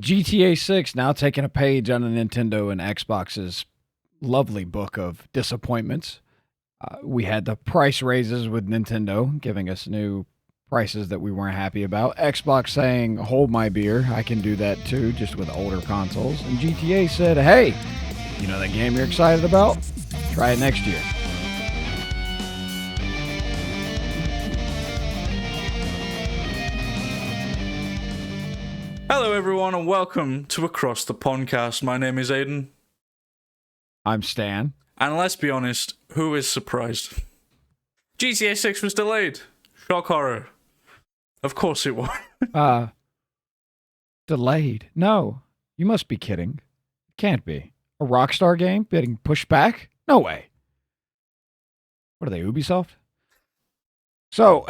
GTA 6 now taking a page on the Nintendo and Xbox's lovely book of disappointments. We had the price raises with Nintendo giving us new prices that we weren't happy about. Xbox saying, hold my beer, I can do that too, just with older consoles. And GTA said, hey, you know that game you're excited about? Try it next year. Hello, everyone, and welcome to Across the Podcast. My name is Aidan. I'm Stan. And let's be honest, who is surprised? GTA 6 was delayed. Shock horror. Of course it was. Delayed. No, you must be kidding. Can't be. A Rockstar game getting pushed back? No way. What are they, Ubisoft? So,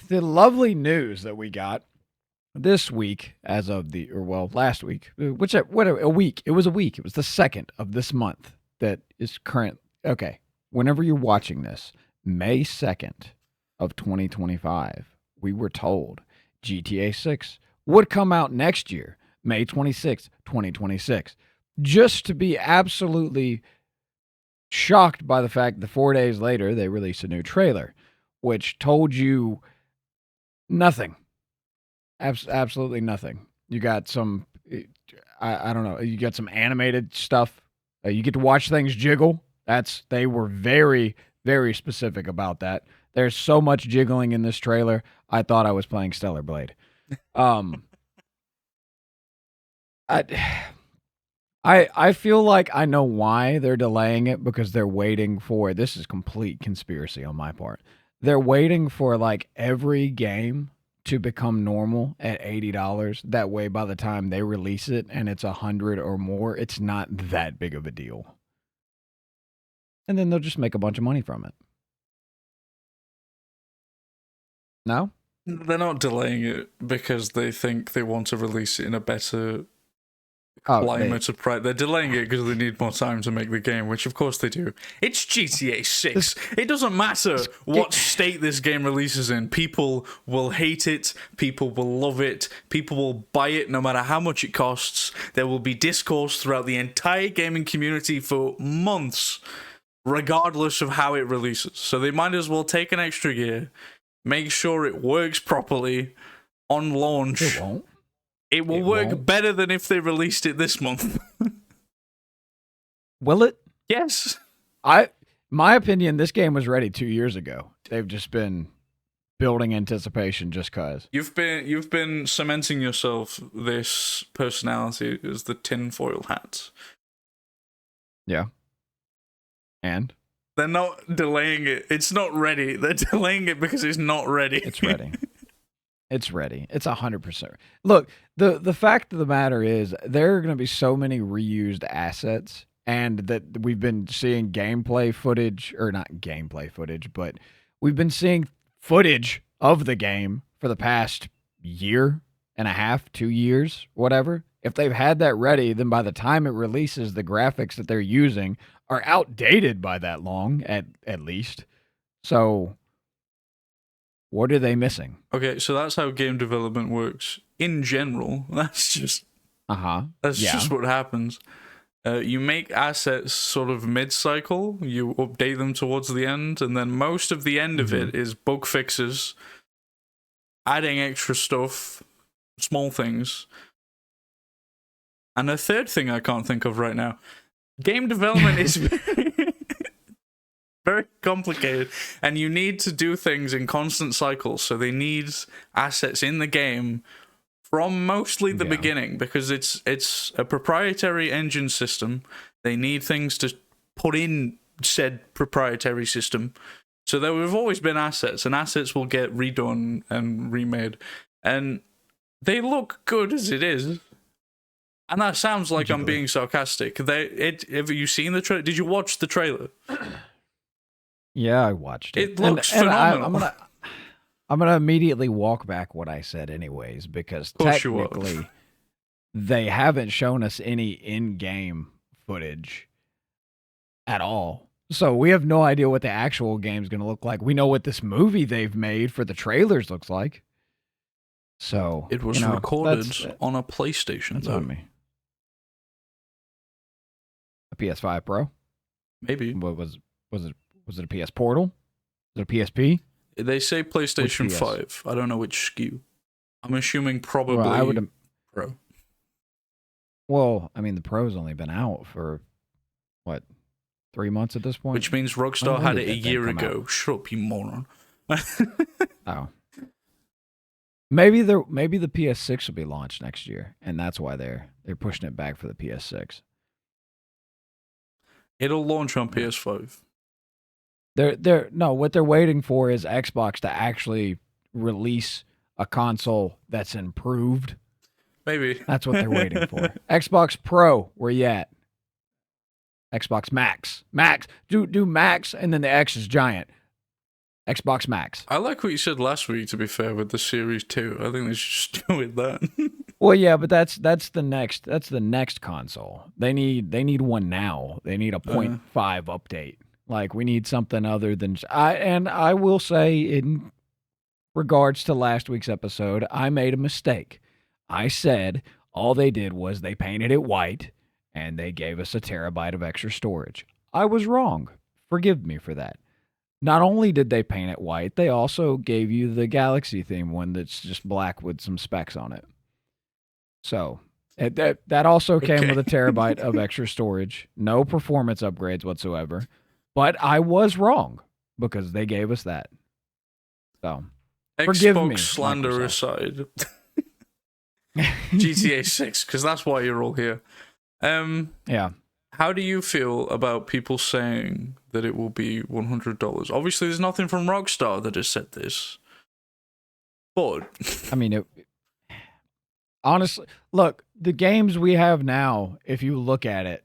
the lovely news that we got this week, as of last week, a week. It was a week. It was the 2nd of this month that is current. Okay, whenever you're watching this, May 2nd of 2025, we were told GTA 6 would come out next year, May 26th, 2026. Just to be absolutely shocked by the fact that 4 days later, they released a new trailer, which told you nothing. Absolutely nothing. You got some, I don't know, you got some animated stuff. You get to watch things jiggle. They were very, very specific about that. There's so much jiggling in this trailer. I thought I was playing Stellar Blade. I feel like I know why they're delaying it, because they're waiting for, this is complete conspiracy on my part. They're waiting for like every game to become normal at $80. That way, by the time they release it and it's 100 or more, it's not that big of a deal. And then they'll just make a bunch of money from it. No? They're not delaying it because they think they want to release it in a better climate of pride. They're delaying it because they need more time to make the game, which of course they do. It's GTA 6. It doesn't matter what state this game releases in. People will hate it. People will love it. People will buy it no matter how much it costs. There will be discourse throughout the entire gaming community for months, regardless of how it releases. So they might as well take an extra year, make sure it works properly on launch. It won't. It will work better than if they released it this month. Will it? Yes. My opinion, this game was ready 2 years ago. They've just been building anticipation just cause. You've been cementing yourself this personality as the tinfoil hat. Yeah. And? They're not delaying it. It's not ready. They're delaying it because it's not ready. It's ready. It's ready. It's 100%. Look, the fact of the matter is there are going to be so many reused assets, and that we've been seeing gameplay footage, or not gameplay footage, but we've been seeing footage of the game for the past year and a half, 2 years, whatever. If they've had that ready, then by the time it releases, the graphics that they're using are outdated by that long, at least. So what are they missing? Okay, so that's how game development works in general. That's just just what happens. You make assets sort of mid-cycle. You update them towards the end, and then most of the end of it is bug fixes, adding extra stuff, small things, and a third thing I can't think of right now. Game development is very complicated, and you need to do things in constant cycles, so they need assets in the game from mostly the beginning, because it's a proprietary engine system. They need things to put in said proprietary system, so there have always been assets, and assets will get redone and remade, and they look good as it is. And that sounds like I'm being sarcastic. Have you seen the trailer? Did you watch the trailer? Yeah, I watched it. It looks phenomenal. I'm gonna immediately walk back what I said anyways, because technically they haven't shown us any in-game footage at all. So we have no idea what the actual game's gonna look like. We know what this movie they've made for the trailers looks like. So It was recorded on a PlayStation, that's though. on me. A PS5 Pro? Maybe. What was it? Was it a PS Portal? Was it a PSP? They say PlayStation 5. I don't know which SKU. I'm assuming probably Pro. Well, I mean, the Pro's only been out for, what, 3 months at this point? Which means Rockstar had it a year ago. Shut up, you moron. Oh. Maybe the PS6 will be launched next year, and that's why they're pushing it back for the PS6. It'll launch on PS5. What they're waiting for is Xbox to actually release a console that's improved. Maybe. That's what they're waiting for. Xbox Pro, where you at? Xbox Max. Do Max, and then the X is giant. Xbox Max. I like what you said last week, to be fair, with the Series 2. I think they should just do with that. Well, yeah, but that's the next console. They need one now. They need a 0.5 update. Like, we need something other than I will say, in regards to last week's episode, I made a mistake. I said all they did was they painted it white and they gave us a terabyte of extra storage. I was wrong. Forgive me for that. Not only did they paint it white, they also gave you the Galaxy theme one that's just black with some specs on it. So that also came with a terabyte of extra storage. No performance upgrades whatsoever. But I was wrong because they gave us that. So, forgive me, Xbox slander Microsoft. aside. GTA 6, because that's why you're all here. Yeah. How do you feel about people saying that it will be $100? Obviously, there's nothing from Rockstar that has said this. But I mean, honestly, look, the games we have now, if you look at it,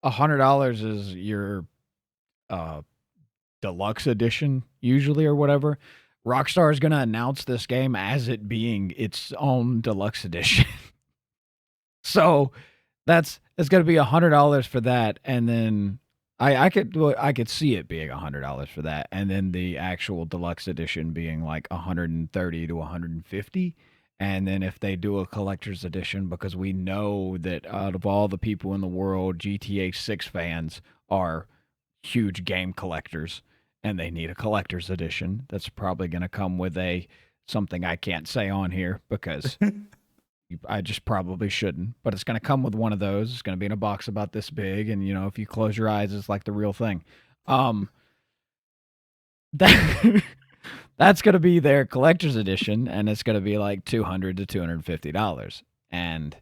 $100 is your deluxe edition, usually, or whatever. Rockstar is going to announce this game as it being its own deluxe edition. So it's going to be $100 for that, and then I could see it being $100 for that, and then the actual deluxe edition being like $130 to $150. And then if they do a collector's edition, because we know that out of all the people in the world, GTA 6 fans are huge game collectors, and they need a collector's edition. That's probably going to come with something I can't say on here because I just probably shouldn't. But it's going to come with one of those. It's going to be in a box about this big, and if you close your eyes, it's like the real thing. That's going to be their collector's edition, and it's going to be like $200 to $250. And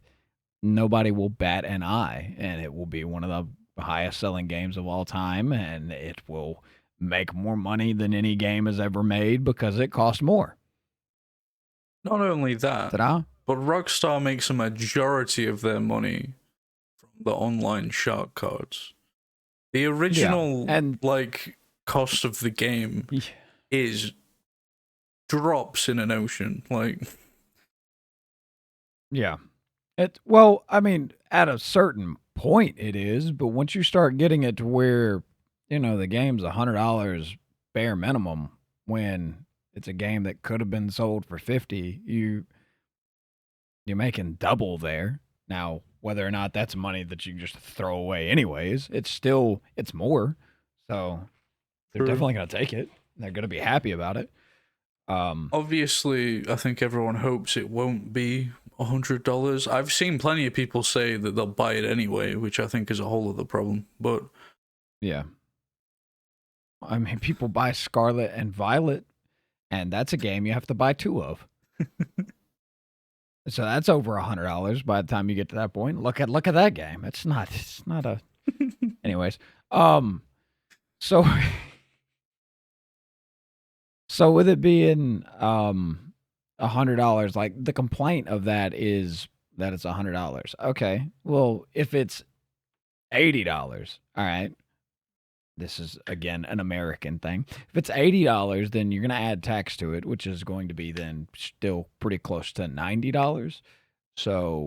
nobody will bat an eye, and it will be one of the highest selling games of all time, and it will make more money than any game has ever made because it costs more. Not only that, but Rockstar makes a majority of their money from the online shark cards. The original cost of the game is drops in an ocean. Well, I mean, at a certain point it is, but once you start getting it to where the game's $100 bare minimum, when it's a game that could have been sold for $50, you're making double there. Now, whether or not that's money that you can just throw away anyways, it's more. So they're definitely going to take it. They're going to be happy about it. Obviously, I think everyone hopes it won't be $100. I've seen plenty of people say that they'll buy it anyway, which I think is a whole other problem. But yeah, I mean, people buy Scarlet and Violet, and that's a game you have to buy 2 of. So that's over $100 by the time you get to that point. Look at that game. It's not a. Anyways, so. So with it being $100, like, the complaint of that is that it's $100. Okay, well, if it's $80, all right. This is again an American thing. If it's $80, then you're gonna add tax to it, which is going to be then still pretty close to $90. So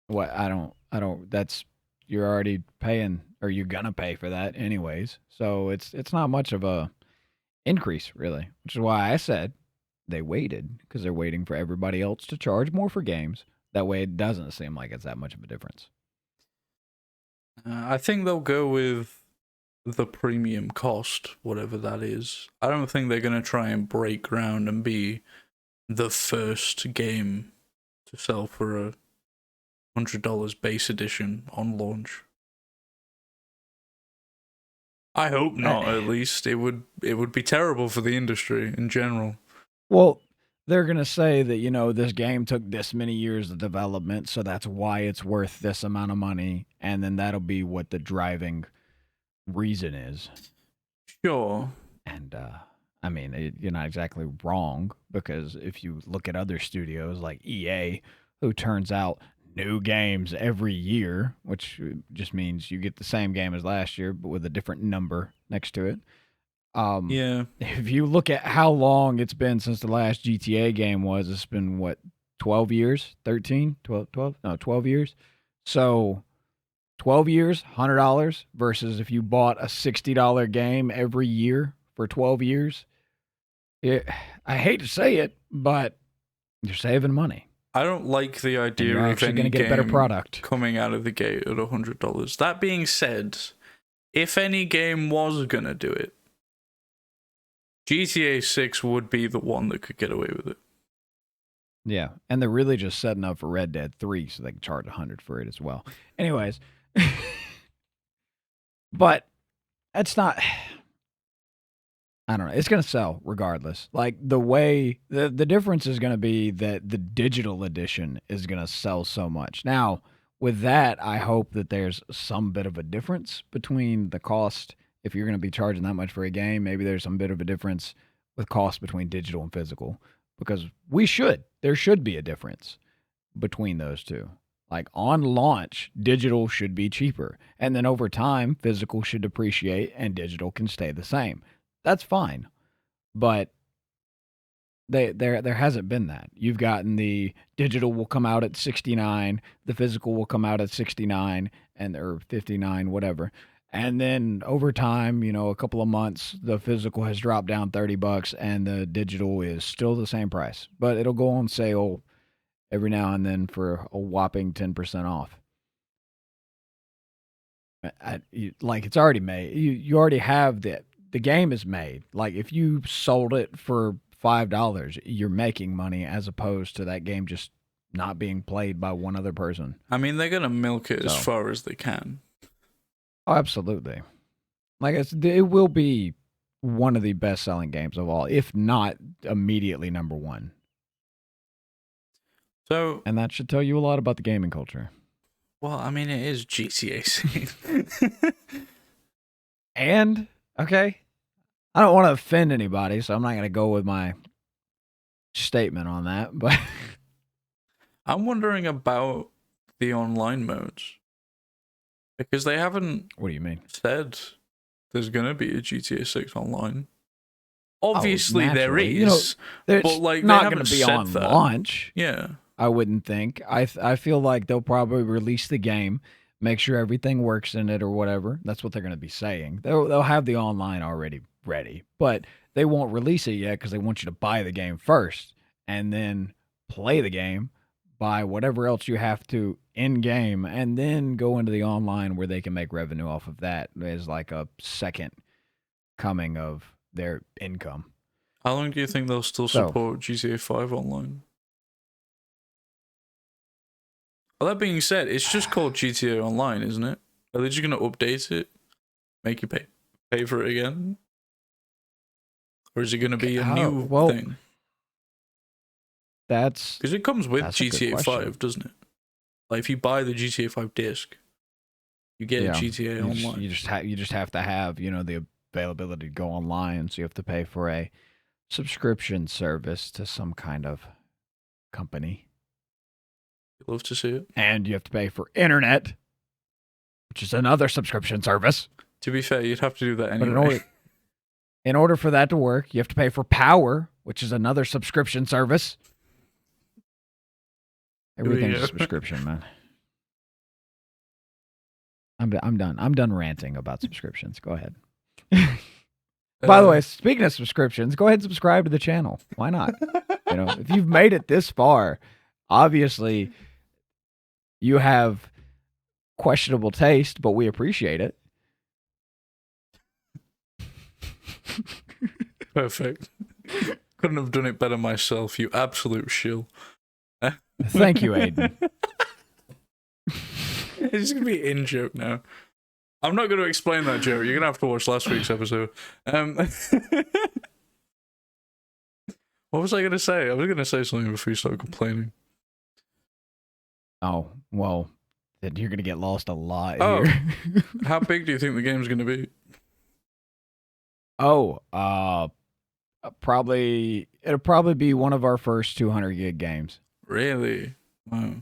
what? I don't. That's you're already paying, or you're gonna pay for that anyways. So it's not much of a increase, really, which is why I said they waited, because they're waiting for everybody else to charge more for games. That way it doesn't seem like it's that much of a difference. I think they'll go with the premium cost, whatever that is. I don't think they're going to try and break ground and be the first game to sell for a $100 base edition on launch. I hope not. At least it would be terrible for the industry in general. Well, they're gonna say that this game took this many years of development, so that's why it's worth this amount of money, and then that'll be what the driving reason is. Sure. And I mean, you're not exactly wrong, because if you look at other studios like EA, who turns out new games every year, which just means you get the same game as last year but with a different number next to it. Yeah. If you look at how long it's been since the last GTA game was, it's been what, 12 years? 13? 12? No, 12 years. So 12 years, $100 versus if you bought a $60 game every year for 12 years. I hate to say it, but you're saving money. I don't like the idea you're of actually any going to get a better product coming out of the gate at $100. That being said, if any game was going to do it, GTA 6 would be the one that could get away with it. Yeah, and they're really just setting up for Red Dead 3 so they can charge $100 for it as well. Anyways, but it's not, I don't know. It's going to sell regardless. Like the way the difference is going to be that the digital edition is going to sell so much. Now, with that, I hope that there's some bit of a difference between the cost. If you're going to be charging that much for a game, maybe there's some bit of a difference with cost between digital and physical, because there should be a difference between those two. Like on launch, digital should be cheaper. And then over time, physical should depreciate and digital can stay the same. That's fine. But there hasn't been that. You've gotten the digital will come out at 69, the physical will come out at 69 or 59, whatever. And then over time, a couple of months, the physical has dropped down $30 and the digital is still the same price. But it'll go on sale every now and then for a whopping 10% off. Like it's already made. You already have the game is made. Like if you sold it for $5, you're making money, as opposed to that game just not being played by one other person. I mean, they're gonna milk it as far as they can. Oh, absolutely. Like it will be one of the best-selling games of all, if not immediately number one. So, and that should tell you a lot about the gaming culture. Well, I mean, it is GTA 6. And okay, I don't want to offend anybody, so I'm not going to go with my statement on that, but I'm wondering about the online modes, because they haven't What do you mean? said there's going to be a GTA 6 online. Obviously there naturally. is, There's but like not they going haven't to be said on that. launch. Yeah. I wouldn't think. I feel like they'll probably release the game, make sure everything works in it or whatever. That's what they're going to be saying. They'll have the online already ready, but they won't release it yet because they want you to buy the game first and then play the game, buy whatever else you have to in game, and then go into the online where they can make revenue off of that as like a second coming of their income. How long do you think they'll still support GTA 5 online? Well, that being said, it's just called GTA Online, isn't it? Are they just going to update it? Make you pay for it again? Or is it going to be a new thing? Because it comes with GTA 5, doesn't it? Like if you buy the GTA 5 disc, you get a GTA Online. You just have to have, the availability to go online, so you have to pay for a subscription service to some kind of company. Love to see it. And you have to pay for internet, which is another subscription service. To be fair, you'd have to do that anyway. But in order for that to work, you have to pay for power, which is another subscription service. Everything's a subscription, man. I'm done. I'm done ranting about subscriptions. Go ahead. By the way, speaking of subscriptions, go ahead and subscribe to the channel. Why not? If you've made it this far, obviously you have questionable taste, but we appreciate it. Perfect. Couldn't have done it better myself, you absolute shill. Thank you, Aidan. It's gonna be in joke now. I'm not going to explain that joke. You're gonna have to watch last week's episode. What was I gonna say? I was gonna say something before you started complaining. Oh, well, then you're gonna get lost a lot here. How big do you think the game's gonna be? Oh, it'll probably be one of our first 200 gig games. Really? Wow.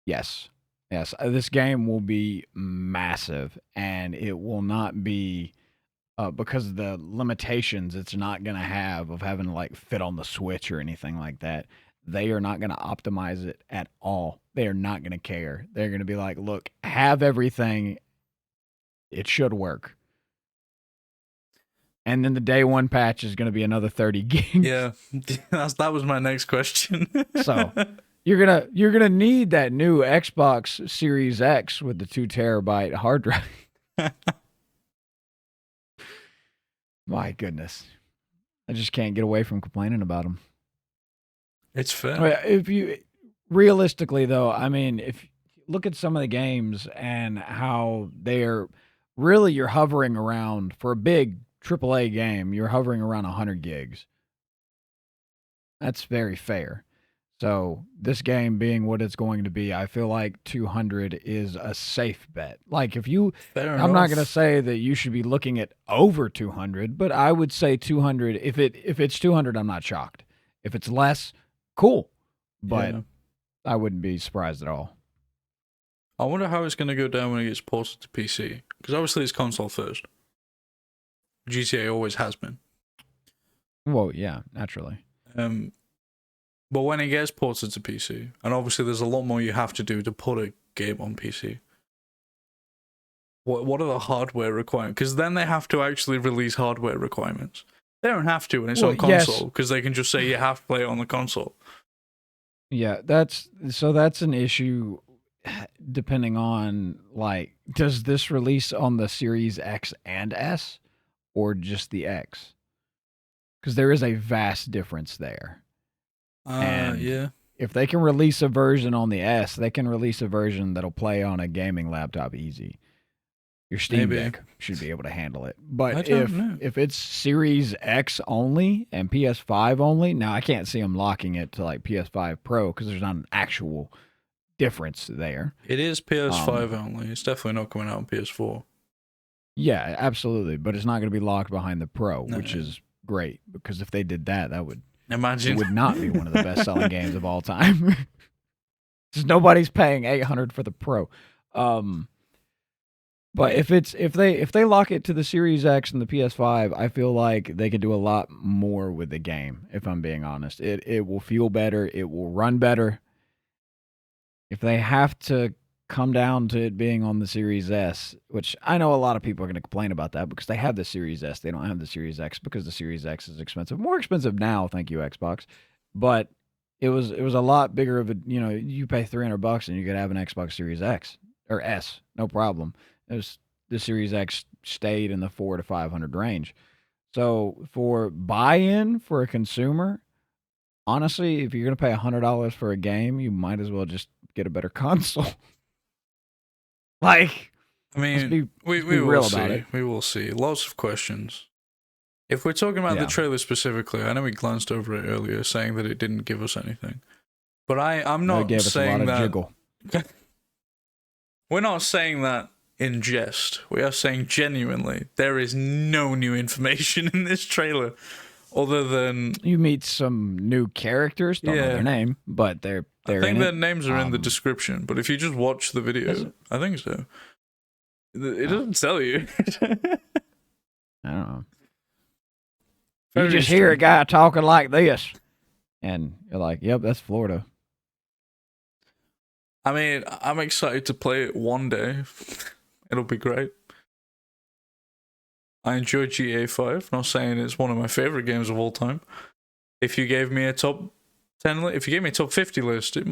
Yes. This game will be massive, and it will not be because of the limitations it's not going to have of having to like fit on the Switch or anything like that. They are not going to optimize it at all. They are not going to care. They're going to be like, look, have everything. It should work. And then the day one patch is going to be another 30 gigs. Yeah, that was my next question. So you're gonna need that new Xbox Series X with the 2 terabyte hard drive. My goodness, I just can't get away from complaining about them. It's fair. If you realistically though, I mean, if you look at some of the games and how they're really, you're hovering around for a big AAA game, you're hovering around 100 gigs. That's very fair. So this game being what it's going to be, I feel like 200 is a safe bet. Like if you, I'm not going to say that you should be looking at over 200, but I would say 200. If it's 200, I'm not shocked. If it's less, cool. But yeah, I wouldn't be surprised at all. I wonder how it's going to go down when it gets ported to PC. Because obviously it's console first. GTA always has been. Well, yeah, naturally. But when it gets ported to PC, and obviously there's a lot more you have to do to put a game on PC. What are the hardware requirements? Because then they have to actually release hardware requirements. They don't have to when it's on console, because they can just say you have to play it on the console. Yeah, that's an issue depending on, like, does this release on the Series X and S or just the X? Because there is a vast difference there. And yeah, if they can release a version on the S, they can release a version that'll play on a gaming laptop easy. Your Steam Deck should be able to handle it. But if it's Series X only and PS5 only, now I can't see them locking it to like PS5 Pro because there's not an actual difference there. It is PS5 only. It's definitely not coming out on PS4. Yeah, absolutely. But it's not going to be locked behind the Pro, which is great, because if they did that, that would... Imagine. It would not be one of the best-selling games of all time. Because nobody's paying $800 for the Pro. But if they lock it to the Series X and the PS5, I feel like they could do a lot more with the game, if I'm being honest. It will feel better. It will run better. If they have to come down to it being on the Series S, which I know a lot of people are going to complain about that because they have the Series S. They don't have the Series X because the Series X is expensive. More expensive now, thank you, Xbox. But it was a lot bigger of a, you pay $300 and you could have an Xbox Series X or S, no problem. The Series X stayed in the $400 to $500 range. So for buy-in for a consumer, honestly, if you're going to pay $100 for a game, you might as well just get a better console. Like, I mean, we will see. We will see. Lots of questions. If we're talking about the trailer specifically, I know we glanced over it earlier, saying that it didn't give us anything. But I'm not saying that. Jiggle. We're not saying that in jest. We are saying genuinely, there is no new information in this trailer, other than you meet some new characters. Don't know their name, but they're I think in their names are in the description, but if you just watch the video, I think so. It doesn't tell you. I don't know. You just hear a guy talking like this, and you're like, yep, that's Florida. I mean, I'm excited to play it one day. It'll be great. I enjoy GTA 5. Not saying it's one of my favorite games of all time. If you gave me a top 10, if you gave me a top 50 list, it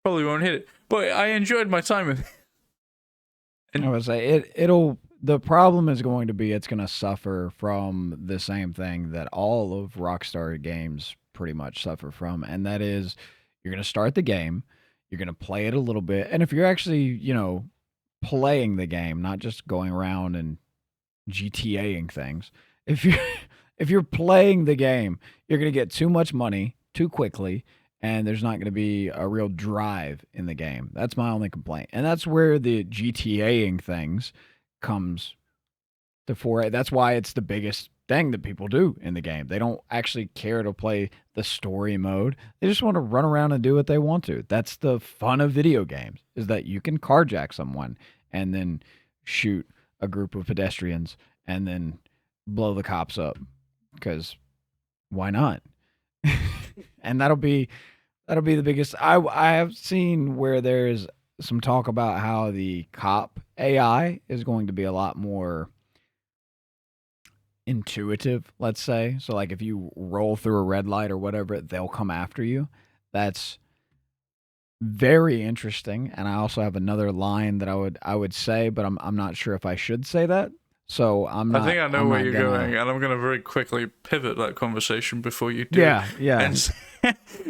probably won't hit it. But I enjoyed my time with it. I would say it'll. The problem is going to be it's going to suffer from the same thing that all of Rockstar games pretty much suffer from, and that is you're going to start the game, you're going to play it a little bit, and if you're actually playing the game, not just going around and GTAing things, if you if you're playing the game, you're going to get too much money too quickly, and there's not going to be a real drive in the game. That's my only complaint. And that's where the GTAing things comes to fore. That's why it's the biggest thing that people do in the game. They don't actually care to play the story mode. They just want to run around and do what they want to. That's the fun of video games, is that you can carjack someone and then shoot a group of pedestrians and then blow the cops up, because why not? And that'll be the biggest. I have seen where there's some talk about how the cop AI is going to be a lot more intuitive, let's say. So like if you roll through a red light or whatever, they'll come after you. That's very interesting. And I also have another line that I would say, but I'm not sure if I should say that. So I think I know where you're going, and I'm going to very quickly pivot that conversation before you do. Yeah. And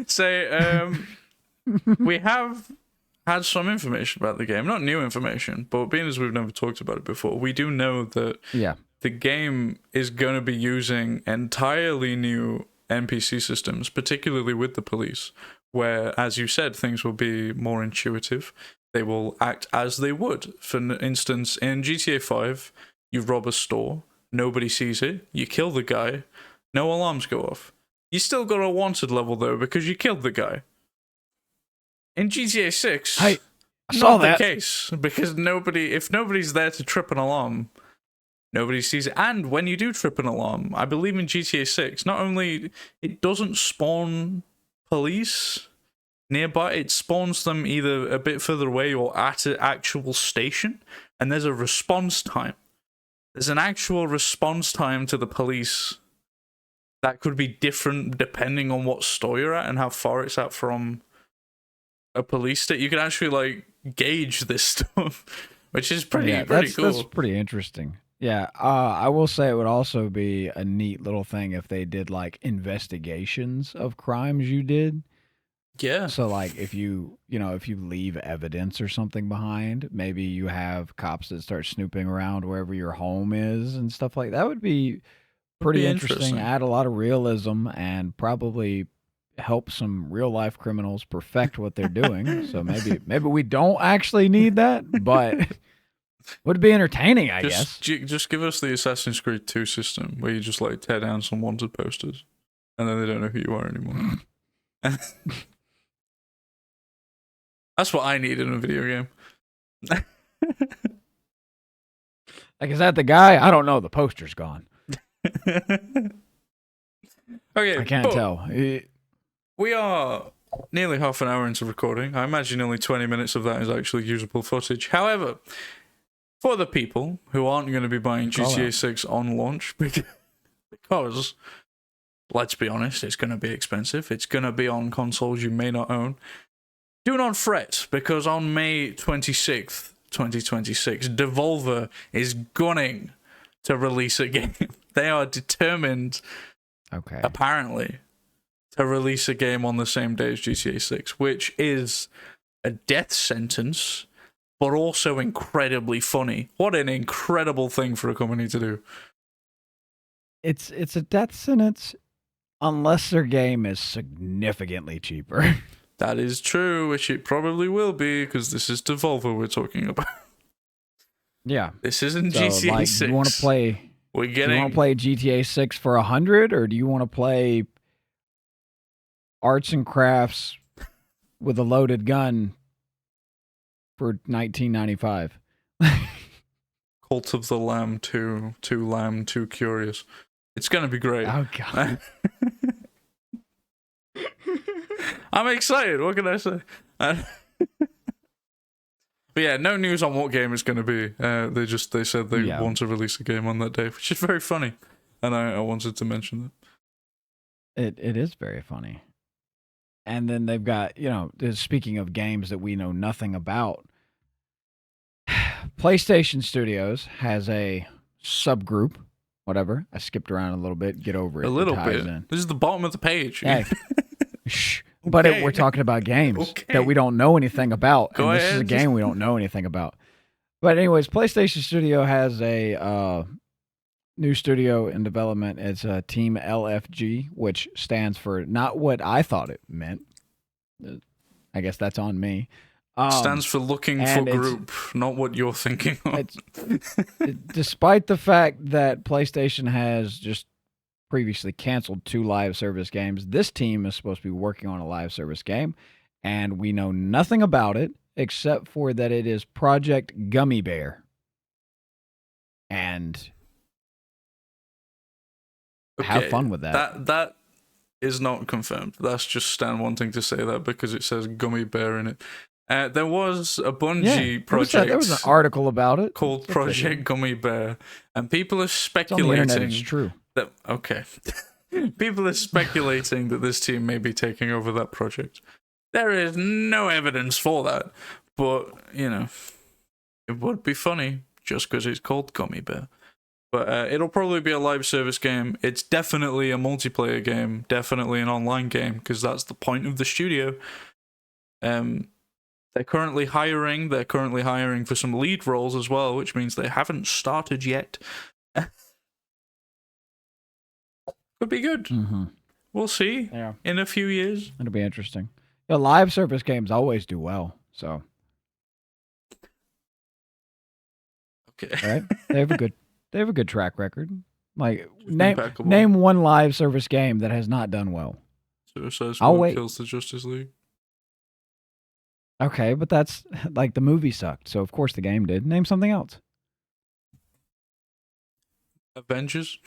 say, we have had some information about the game, not new information, but being as we've never talked about it before, we do know that the game is going to be using entirely new NPC systems, particularly with the police, where, as you said, things will be more intuitive. They will act as they would. For instance, in GTA 5, you rob a store, nobody sees it, you kill the guy, no alarms go off. You still got a wanted level, though, because you killed the guy. In GTA 6, I saw that. The case, because if nobody's there to trip an alarm, nobody sees it. And when you do trip an alarm, I believe in GTA 6, not only it doesn't spawn police nearby, it spawns them either a bit further away or at an actual station, and there's a response time. There's an actual response time to the police that could be different depending on what store you're at and how far it's at from a police state. You can actually gauge this stuff, which is pretty cool. That's pretty interesting. Yeah, I will say it would also be a neat little thing if they did investigations of crimes you did. Yeah. So if you leave evidence or something behind, maybe you have cops that start snooping around wherever your home is and stuff like that. Would be pretty interesting. Add a lot of realism and probably help some real life criminals perfect what they're doing. So maybe we don't actually need that, but would be entertaining, I guess. Just give us the Assassin's Creed 2 system where you just tear down some wanted posters and then they don't know who you are anymore. That's what I need in a video game. Is that the guy? I don't know. The poster's gone. Okay, I can't tell. We are nearly half an hour into recording. I imagine only 20 minutes of that is actually usable footage. However, for the people who aren't going to be buying GTA 6 on launch, because, let's be honest, it's going to be expensive. It's going to be on consoles you may not own. Do not fret, because on May 26th, 2026, Devolver is gunning to release a game. They are determined, apparently, to release a game on the same day as GTA 6, which is a death sentence, but also incredibly funny. What an incredible thing for a company to do. It's a death sentence unless their game is significantly cheaper. That is true, which it probably will be, because this is Devolver we're talking about. Yeah. This isn't GTA 6. Do you want to play... Do you want to play GTA 6 for 100, or do you want to play arts and crafts with a loaded gun for $19.95? Cult of the Lamb 2, Too Lamb, Too Curious. It's going to be great. Oh, God. I'm excited. What can I say? But yeah, no news on what game it's going to be. They said they want to release a game on that day, which is very funny, and I wanted to mention that. It is very funny. And then they've got, speaking of games that we know nothing about, PlayStation Studios has a subgroup. Whatever. I skipped around a little bit. Get over it. A little bit. This is the bottom of the page. Hey. Shh. But we're talking about games that we don't know anything about. Go and ahead. This is a game we don't know anything about. But anyways, PlayStation Studio has a new studio in development. It's Team LFG, which stands for not what I thought it meant. I guess that's on me. Stands for looking for group, not what you're thinking of. Despite the fact that PlayStation has just previously canceled 2 live service games, this team is supposed to be working on a live service game, and we know nothing about it except for that it is Project Gummy Bear. And have fun with that. That is not confirmed. That's just Stan wanting to say that because it says Gummy Bear in it. There was a Bungie project. There was an article about it called Project Gummy Bear, and people are speculating. It's on the internet, it's true. People are speculating that this team may be taking over that project. There is no evidence for that, but it would be funny just because it's called Gummy Bear. But it'll probably be a live service game. It's definitely a multiplayer game, definitely an online game, because that's the point of the studio. They're currently hiring. They're currently hiring for some lead roles as well, which means they haven't started yet. Could be good. Mm-hmm. We'll see in a few years. It'll be interesting. Live service games always do well, so. Okay. Right? They have a good track record. Like name one live service game that has not done well. Suicide Squad kills the Justice League. Okay, but that's like the movie sucked, so of course the game did. Name something else. Avengers.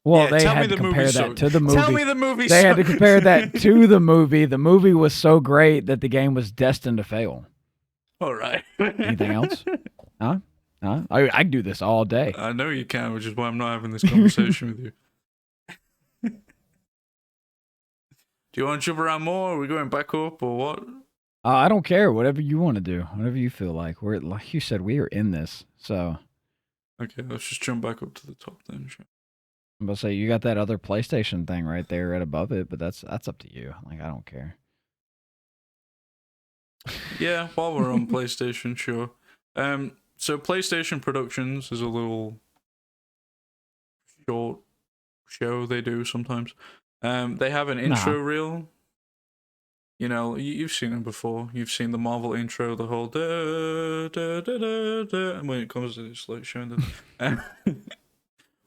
Well, they had to compare that to the movie. Tell me the movie. They had to compare that to the movie. The movie was so great that the game was destined to fail. All right. Anything else? Huh? I can do this all day. I know you can, which is why I'm not having this conversation with you. Do you want to jump around more? Are we going back up or what? I don't care. Whatever you want to do. Whatever you feel like. We're, like you said, we are in this. So. Okay, let's just jump back up to the top then. Sure. I'm about to say, you got that other PlayStation thing right there right above it, but that's up to you. Like, I don't care. Yeah, while we're on PlayStation, sure. So PlayStation Productions is a little short show they do sometimes. They have an intro reel. You've seen them before. You've seen the Marvel intro, the whole da da da da da. And when it comes to it's like showing the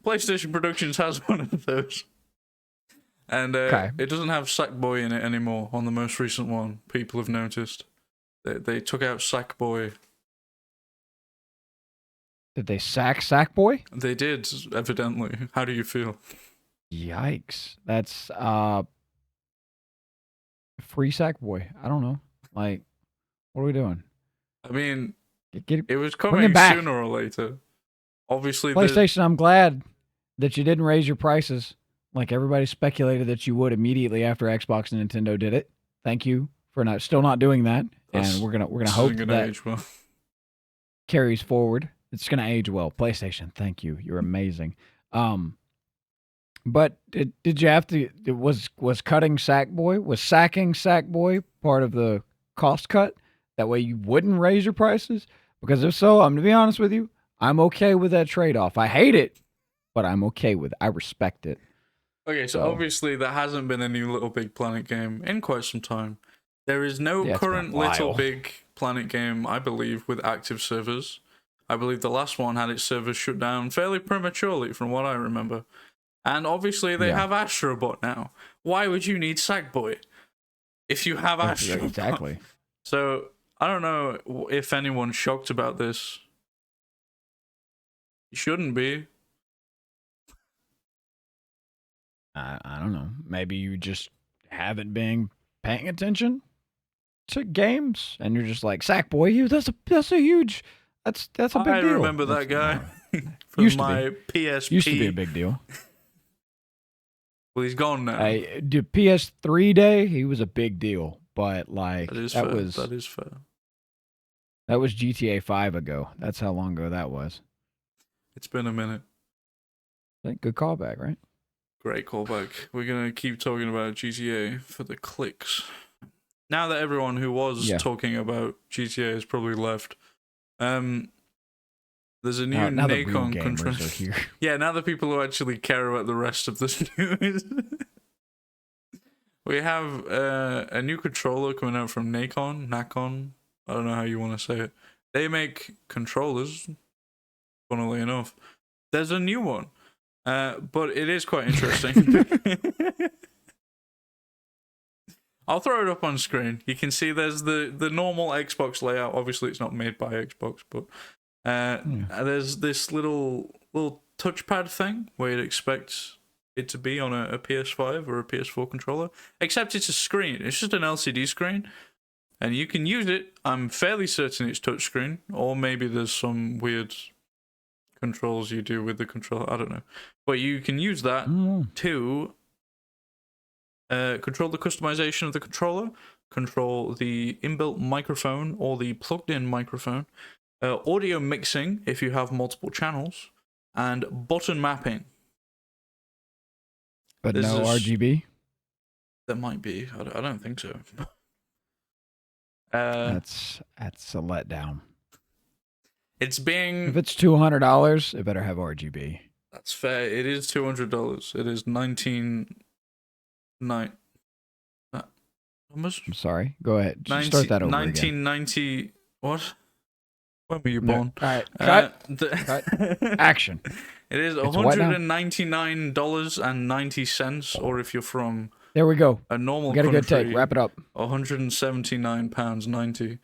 PlayStation Productions has one of those. And it doesn't have Sackboy in it anymore on the most recent one. People have noticed. They took out Sackboy. Did they sack Sackboy? They did, evidently. How do you feel? Yikes. That's free Sackboy. I don't know. Like, what are we doing? I mean, it was bring coming it back. sooner or later. Obviously, PlayStation, I'm glad that you didn't raise your prices like everybody speculated that you would immediately after Xbox and Nintendo did it. Thank you for still not doing that. And we're gonna hope that age well. Carries forward. It's gonna age well. PlayStation, thank you. You're amazing. But did you have to? Was cutting Sackboy? Was sacking Sackboy part of the cost cut? That way you wouldn't raise your prices? Because if so, I'm gonna be honest with you. I'm okay with that trade-off. I hate it, but I'm okay with it. I respect it. Okay, so obviously there hasn't been a new Little Big Planet game in quite some time. There is no current Little Big Planet game, I believe, with active servers. I believe the last one had its servers shut down fairly prematurely, from what I remember. And obviously they have Astrobot now. Why would you need Sackboy if you have Astrobot? Exactly. So I don't know if anyone's shocked about this. You shouldn't be. I don't know. Maybe you just haven't been paying attention. to games, and you're just like, Sackboy, that's a huge, that's a big deal. I remember that guy from used my to be. PSP. Used to be a big deal. Well, he's gone now. The PS3 day, he was a big deal, but like that is that fair. was That is fair. That was GTA 5 ago. That's how long ago that was. It's been a minute. Good callback, right? Great callback. We're gonna keep talking about GTA for the clicks. Now that everyone who was talking about GTA has probably left, there's a new now Nacon controller. Here. Yeah, now the people who actually care about the rest of this news. We have a new controller coming out from Nacon. I don't know how you want to say it. They make controllers, funnily enough. There's a new one, but it is quite interesting. I'll throw it up on screen. You can see there's the normal Xbox layout. Obviously, it's not made by Xbox, but there's this little touchpad thing where you'd expect it to be on a PS5 or a PS4 controller, except it's a screen. It's just an LCD screen. And you can use it. I'm fairly certain it's touchscreen, or maybe there's some weird controls you do with the controller. I don't know. But you can use that to control the customization of the controller, control the inbuilt microphone or the plugged-in microphone, audio mixing if you have multiple channels, and button mapping. But no RGB? There might be. I don't think so. That's a letdown. It's being. If it's $200, it better have RGB. That's fair. It is $200. It is 1990. I'm sorry. Go ahead. Start that over 1990. Again. What? When were you born? All right. Cut. Cut. Action. It is $199.90, or if you're from. There we go. A normal country, get a good take. Wrap it up. £179.90.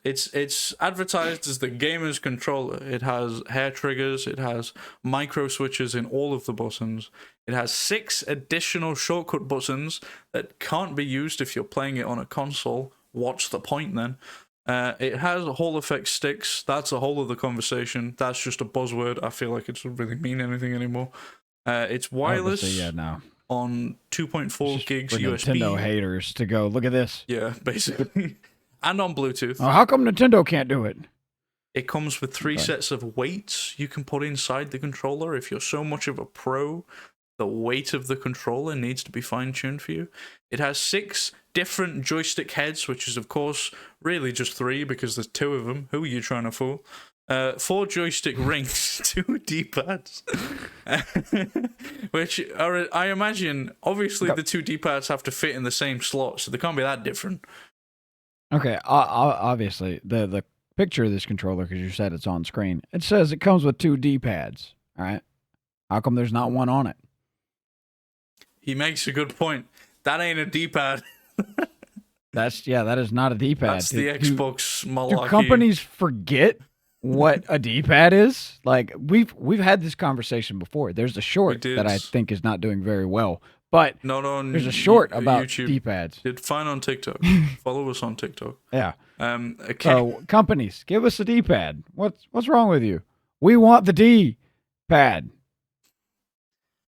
It's advertised as the gamer's controller. It has hair triggers. It has micro switches in all of the buttons. It has 6 additional shortcut buttons that can't be used if you're playing it on a console. What's the point then? It has Hall effect sticks. That's a whole other conversation. That's just a buzzword. I feel like it doesn't really mean anything anymore. It's wireless. No. On 2.4 gigs for USB. Nintendo haters to go, look at this. Yeah, basically. And on Bluetooth. Oh, how come Nintendo can't do it? It comes with 3 sets of weights you can put inside the controller. If you're so much of a pro, the weight of the controller needs to be fine-tuned for you. It has 6 different joystick heads, which is, of course, really just 3 because there's 2 of them. Who are you trying to fool? 4 joystick rings, 2 D-pads, which are, I imagine, obviously the 2 D-pads have to fit in the same slot, so they can't be that different. Okay, obviously, the picture of this controller, because you said it's on screen, it says it comes with 2 D-pads, all right? How come there's not one on it? He makes a good point. That ain't a D-pad. That is not a D-pad. That's the Xbox malarkey. Do companies forget what a D-pad is? Like, we've had this conversation before. There's a short that I think is not doing very well, but there's a short about YouTube. D-pads. Did fine on TikTok. Follow us on TikTok. Yeah. Okay. So companies, give us a D-pad. What's wrong with you? We want the D-pad.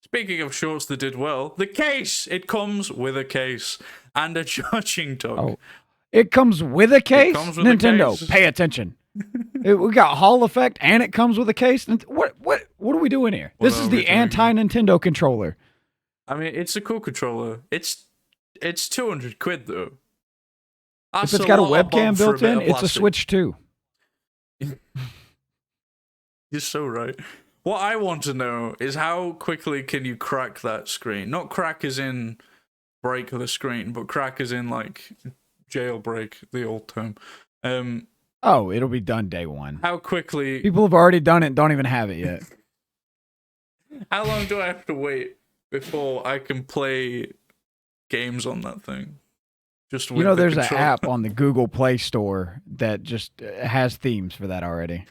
Speaking of shorts that did well, the case. It comes with a case and a charging dock. Oh, it comes with a case? It comes with Nintendo, a case. pay attention. We got Hall effect and it comes with a case. What are we doing here? This is the anti-Nintendo controller. I mean, it's a cool controller. It's £200 though. If it's got a webcam built in, it's a Switch 2. You're so right. What I want to know is how quickly can you crack that screen? Not crack as in break the screen, but crack as in like jailbreak, the old term. It'll be done day one. How quickly? People have already done it and don't even have it yet. How long do I have to wait before I can play games on that thing? Just with there's an app on the Google Play Store that just has themes for that already.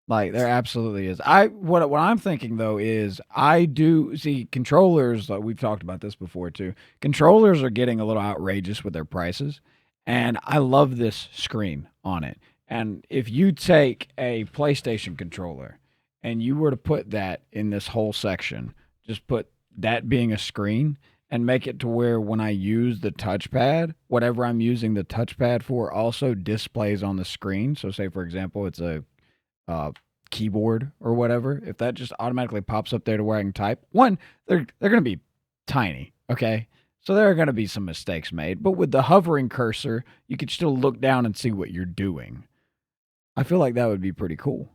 Like there absolutely is. What I'm thinking though is I do see controllers. Like we've talked about this before too. Controllers are getting a little outrageous with their prices, and I love this screen on it. And if you take a PlayStation controller and you were to put that in this whole section, just put that being a screen and make it to where when I use the touchpad, whatever I'm using the touchpad for also displays on the screen. So say for example, it's a uh, keyboard or whatever, if that just automatically pops up there to where I can type, one, they're going to be tiny, okay? So there are going to be some mistakes made, but with the hovering cursor, you could still look down and see what you're doing. I feel like that would be pretty cool,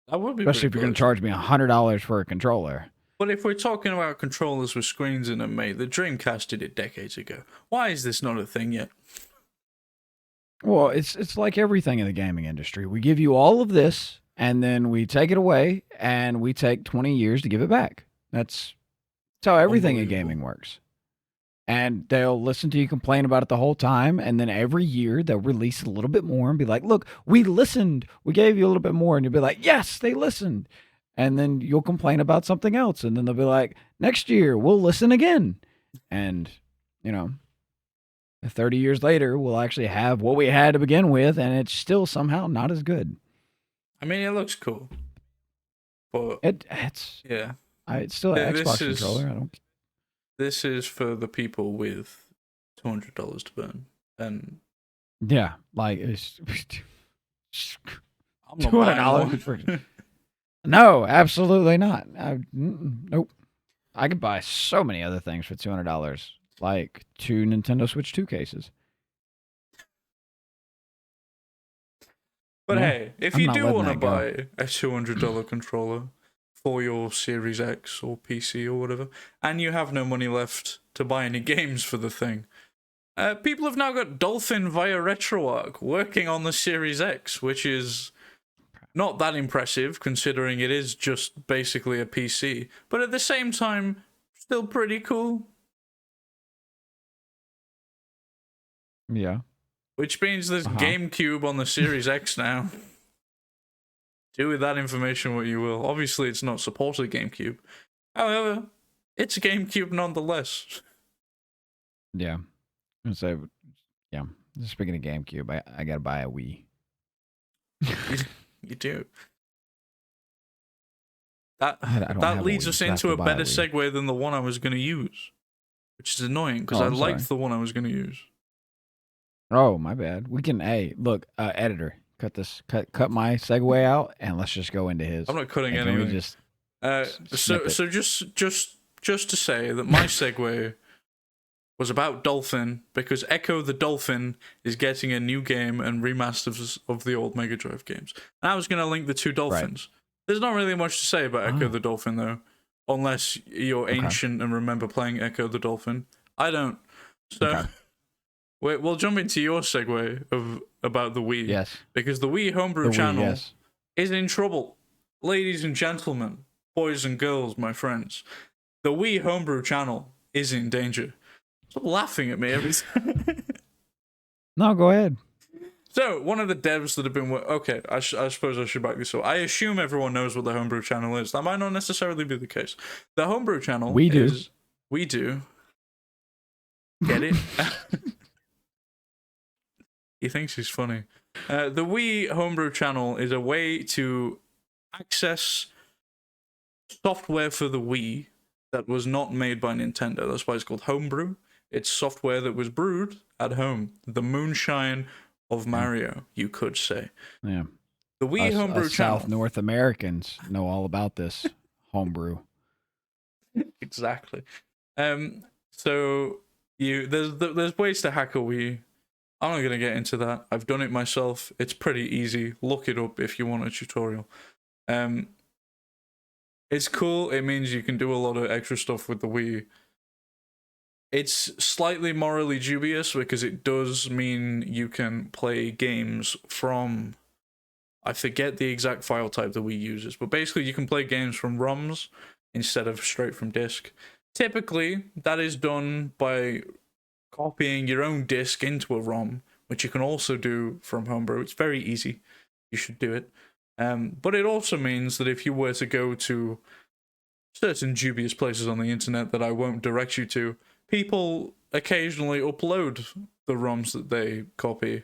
That would be especially pretty if you're cool. going to charge me $100 for a controller. But if we're talking about controllers with screens in them, mate, the Dreamcast did it decades ago. Why is this not a thing yet? Well, it's like everything in the gaming industry. We give you all of this, and then we take it away, and we take 20 years to give it back. That's how everything in gaming works. And they'll listen to you complain about it the whole time, and then every year they'll release a little bit more and be like, "Look, we listened. We gave you a little bit more," and you'll be like, "Yes, they listened." And then you'll complain about something else, and then they'll be like, "Next year we'll listen again," and you know. 30 years later, we'll actually have what we had to begin with, and it's still somehow not as good. I mean, it looks cool, but It's yeah, it's still an Xbox controller. I don't. This is for the people with $200 to burn, and yeah, like it's I'm not $200 for. No, absolutely not. Nope. I could buy so many other things for $200. Like 2 Nintendo Switch 2 cases. But hey, if you do want to buy a $200 controller for your Series X or PC or whatever, and you have no money left to buy any games for the thing, people have now got Dolphin via RetroArch working on the Series X, which is not that impressive considering it is just basically a PC, but at the same time, still pretty cool. Yeah. Which means there's GameCube on the Series X now. Do with that information what you will. Obviously, it's not supported GameCube. However, it's GameCube nonetheless. Yeah. So, yeah. Speaking of GameCube, I gotta buy a Wii. You do. That leads us into a better segue than the one I was going to use, which is annoying because I liked the one I was going to use. Oh, my bad. We can. Hey, look, editor, cut my segue out, and let's just go into his. I'm not cutting anything. So just to say that my segue was about Dolphin because Echo the Dolphin is getting a new game and remasters of the old Mega Drive games. And I was going to link the two Dolphins. Right. There's not really much to say about Echo the Dolphin though, unless you're ancient and remember playing Echo the Dolphin. I don't. So. We'll jump into your segue about the Wii. Yes. Because the Wii Homebrew channel is in trouble. Ladies and gentlemen, boys and girls, my friends, the Wii Homebrew channel is in danger. Stop laughing at me every time. No, go ahead. So, one of the devs that have been... Okay, I suppose I should back this up. I assume everyone knows what the Homebrew channel is. That might not necessarily be the case. The Homebrew channel We do. Get it? He thinks he's funny. The Wii Homebrew channel is a way to access software for the Wii that was not made by Nintendo. That's why it's called Homebrew. It's software that was brewed at home. The moonshine of Mario, you could say. Yeah. The Wii Homebrew channel. South North Americans know all about this homebrew. Exactly. So there's ways to hack a Wii. I'm not going to get into that. I've done it myself. It's pretty easy. Look it up if you want a tutorial. It's cool. It means you can do a lot of extra stuff with the Wii. It's slightly morally dubious because it does mean you can play games from... I forget the exact file type the Wii uses, but basically you can play games from ROMs instead of straight from disk. Typically, that is done by copying your own disk into a ROM, which you can also do from Homebrew. It's very easy. You should do it. But it also means that if you were to go to certain dubious places on the internet that I won't direct you to, people occasionally upload the ROMs that they copy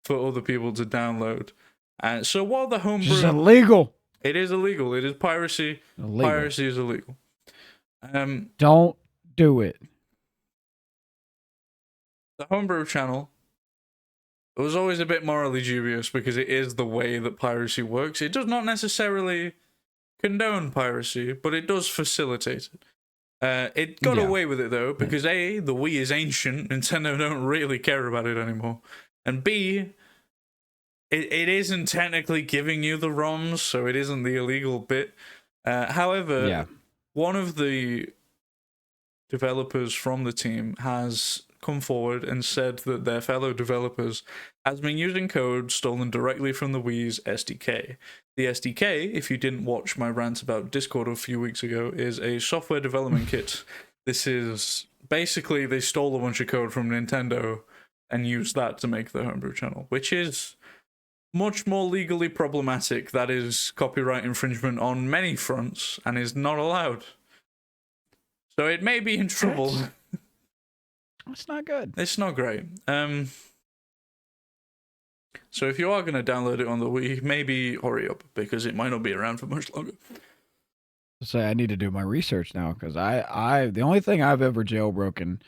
for other people to download. And so while the homebrew... It's illegal. It is illegal. It is piracy. Illegal. Piracy is illegal. Don't do it. The homebrew channel, it was always a bit morally dubious because it is the way that piracy works. It does not necessarily condone piracy, but it does facilitate it. It got away with it though because A, the Wii is ancient, Nintendo don't really care about it anymore, and B, it isn't technically giving you the ROMs, so it isn't the illegal bit. However, one of the developers from the team has come forward and said that their fellow developers has been using code stolen directly from the Wii's SDK. The SDK, if you didn't watch my rant about Discord a few weeks ago, is a software development kit. This is basically they stole a bunch of code from Nintendo and used that to make the homebrew channel, which is much more legally problematic. That is copyright infringement on many fronts and is not allowed. So it may be in trouble. It's not good. It's not great. So if you are going to download it on the Wii, maybe hurry up because it might not be around for much longer. Say I need to do my research now because the only thing I've ever jailbroken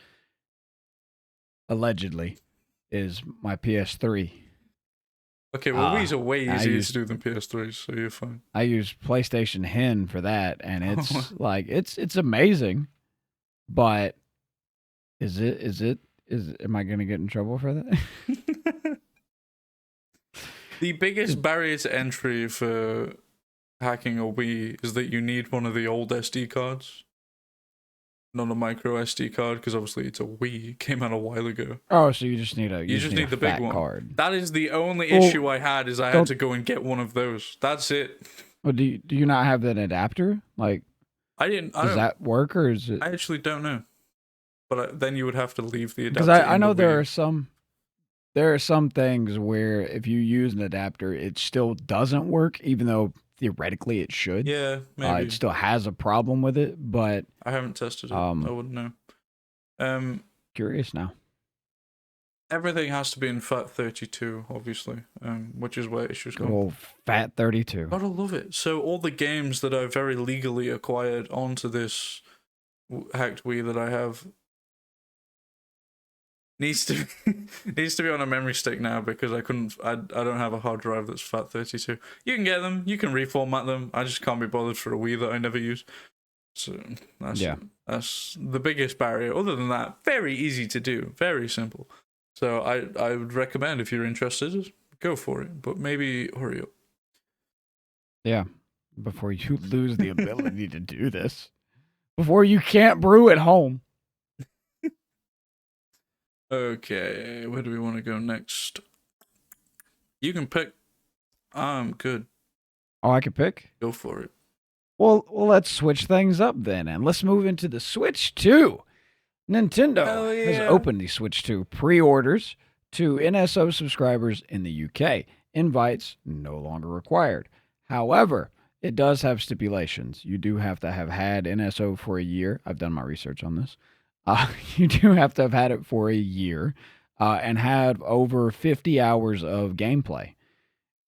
allegedly is my PS3. Okay, well, Wii's are way easier to do than PS3s, so you're fine. I use PlayStation Hen for that, and it's like it's amazing, but am I gonna get in trouble for that? The biggest barrier to entry for hacking a Wii is that you need one of the old SD cards. Not a micro SD card, because obviously it's a Wii. It came out a while ago. Oh, so you just need a the big one. Card. That is the only issue I had, is I had to go and get one of those. That's it. Well, do you not have an adapter? Like, does that work, or is it? I actually don't know. But then you would have to leave the adapter. Because I know there are some things where if you use an adapter, it still doesn't work, even though theoretically it should. Yeah, maybe. It still has a problem with it, but I haven't tested it. I wouldn't know. Curious now. Everything has to be in FAT32, obviously, which is where issues come. Old FAT32. Gotta love it. So all the games that I very legally acquired onto this hacked Wii that I have needs to be on a memory stick now because I don't have a hard drive that's FAT32. You can get them, you can reformat them. I just can't be bothered for a Wii that I never use. So that's the biggest barrier. Other than that, very easy to do, very simple. So I would recommend, if you're interested, go for it, but maybe hurry up. Yeah, before you lose the ability to do this, before you can't brew at home. Okay, where do we want to go next? You can pick. I'm good. Oh, I can pick? Go for it. Well, let's switch things up then, and let's move into the Switch 2. Nintendo has opened the Switch 2 pre-orders to NSO subscribers in the UK. Invites no longer required. However, it does have stipulations. You do have to have had NSO for a year. I've done my research on this. You do have to have had it for a year and have over 50 hours of gameplay.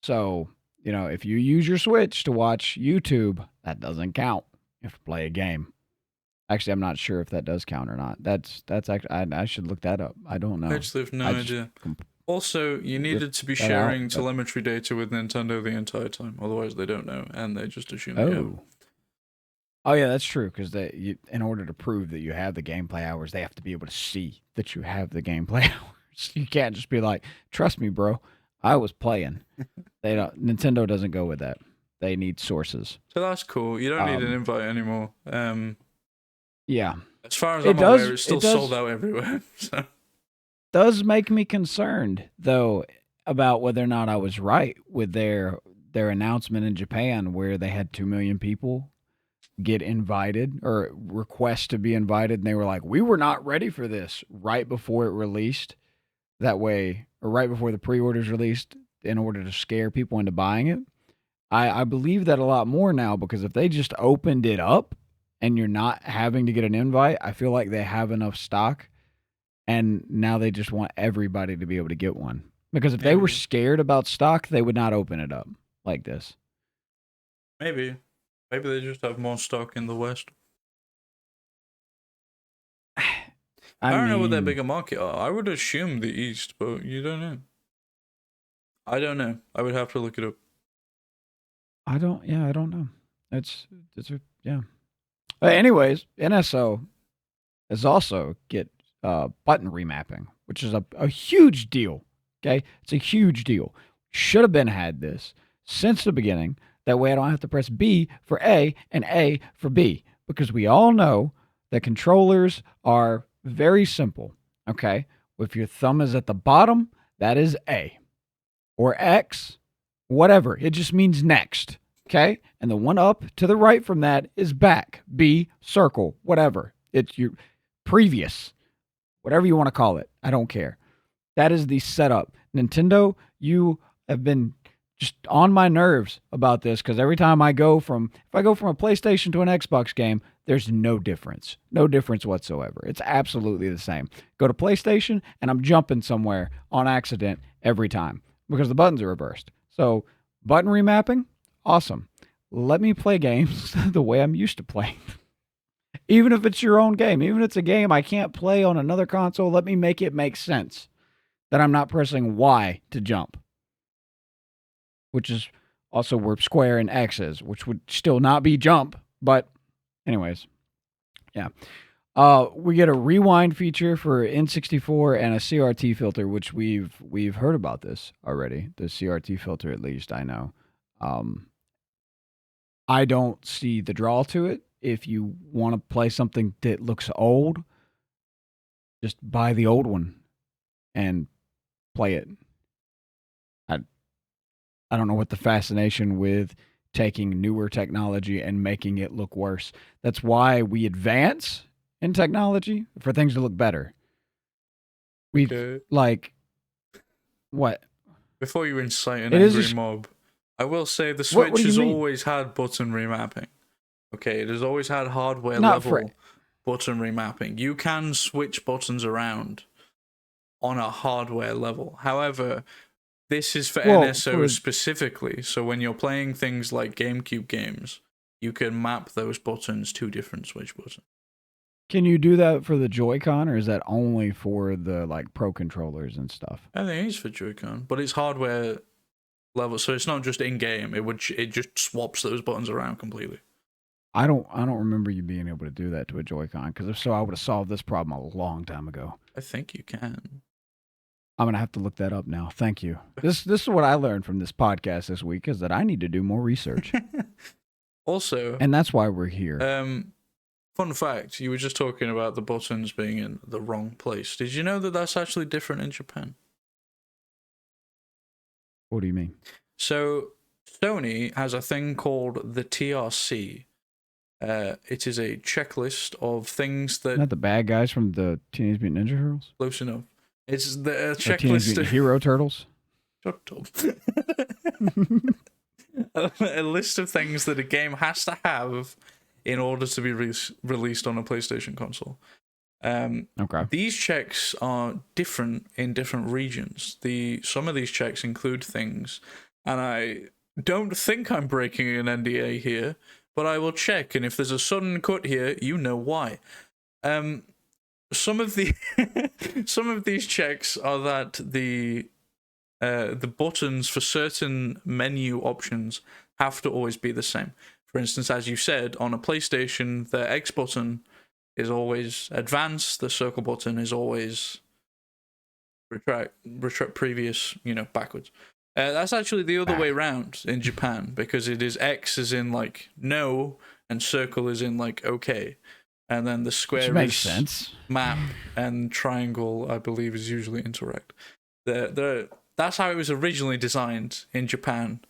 So, if you use your Switch to watch YouTube, that doesn't count. You have to play a game. Actually, I'm not sure if that does count or not. That's actually, I should look that up. I don't know. I actually have no idea. Also, you needed to be sharing telemetry data with Nintendo the entire time. Otherwise, they don't know, and they just assume you have. Oh, yeah, that's true, because in order to prove that you have the gameplay hours, they have to be able to see that you have the gameplay hours. You can't just be like, trust me, bro, I was playing. Nintendo doesn't go with that. They need sources. So that's cool. You don't need an invite anymore. Yeah. As far as I'm aware, it's still sold out everywhere. So. Does make me concerned, though, about whether or not I was right with their announcement in Japan where they had 2 million people get invited or request to be invited, and they were like, we were not ready for this right before it released. That way, or right before the pre-orders released, in order to scare people into buying it. I believe that a lot more now because if they just opened it up and you're not having to get an invite, I feel like they have enough stock, and now they just want everybody to be able to get one. Because if they were scared about stock, they would not open it up like this. Maybe they just have more stock in the West. I don't know what their bigger market are. I would assume the East, but you don't know. I don't know. I would have to look it up. I don't know. Yeah. Anyways, NSO is also get button remapping, which is a huge deal. Okay, it's a huge deal. Should have had this since the beginning. That way I don't have to press B for A and A for B, because we all know that controllers are very simple. Okay, if your thumb is at the bottom, that is A, or X, whatever. It just means next. Okay, and the one up to the right from that is back, B, circle, whatever. It's your previous, whatever you want to call it. I don't care. That is the setup. Nintendo, you have been just on my nerves about this, because every time if I go from a PlayStation to an Xbox game, there's no difference. No difference whatsoever. It's absolutely the same. Go to PlayStation and I'm jumping somewhere on accident every time because the buttons are reversed. So button remapping, awesome. Let me play games the way I'm used to playing. Even if it's your own game, even if it's a game I can't play on another console, let me make it make sense that I'm not pressing Y to jump, which is also where square and X is, which would still not be jump. But anyways, yeah. We get a rewind feature for N64 and a CRT filter, which we've heard about this already. The CRT filter, at least I know. I don't see the draw to it. If you want to play something that looks old, just buy the old one and play it. I don't know what the fascination with taking newer technology and making it look worse. That's why we advance in technology, for things to look better. Like, what? Before you incite an angry mob, I will say the Switch has always had button remapping. Okay, it has always had hardware level button remapping. You can switch buttons around on a hardware level. However, this is for NSO specifically, so when you're playing things like GameCube games, you can map those buttons to different Switch buttons. Can you do that for the Joy-Con, or is that only for the Pro controllers and stuff? I think it's for Joy-Con, but it's hardware level, so it's not just in-game. It just swaps those buttons around completely. I don't remember you being able to do that to a Joy-Con, because if so, I would have solved this problem a long time ago. I think you can. I'm going to have to look that up now. Thank you. This is what I learned from this podcast this week, is that I need to do more research. Also, and that's why we're here. Fun fact, you were just talking about the buttons being in the wrong place. Did you know that that's actually different in Japan? What do you mean? So, Sony has a thing called the TRC. It is a checklist of things that... Not the bad guys from the Teenage Mutant Ninja Turtles? Close enough. It's the checklist... Teenage Mutant Hero Turtles? Shut up. A list of things that a game has to have in order to be released on a PlayStation console. Okay. These checks are different in different regions. Some of these checks include things, and I don't think I'm breaking an NDA here, but I will check, and if there's a sudden cut here, you know why. Some of these checks are that the buttons for certain menu options have to always be the same. For instance, as you said, on a PlayStation, the X button is always advance, the circle button is always retract previous, backwards. That's actually the other way around in Japan, because it is X is in no, and circle is in okay. And then the square makes sense. Map, and triangle, I believe, is usually interact. That's how it was originally designed in Japan.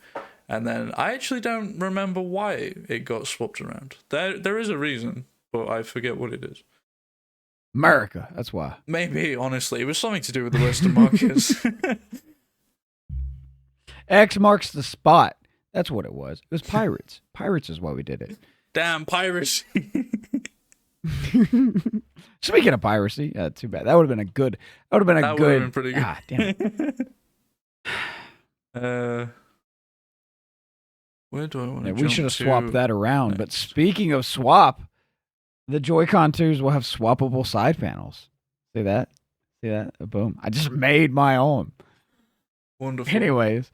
And then I actually don't remember why it got swapped around. There is a reason, but I forget what it is. America, that's why. Maybe, honestly. It was something to do with the Western markets. X marks the spot. That's what it was. It was pirates. Pirates is why we did it. Damn piracy. Speaking of piracy, too bad. That would have been a good. That would have been a That good. would have been pretty good. God damn it. Where do I want to Yeah, jump we should have to swapped that around. next? But speaking of swap, the Joy-Con 2s will have swappable side panels. See that? See that? Boom. I just made my own. Wonderful. Anyways,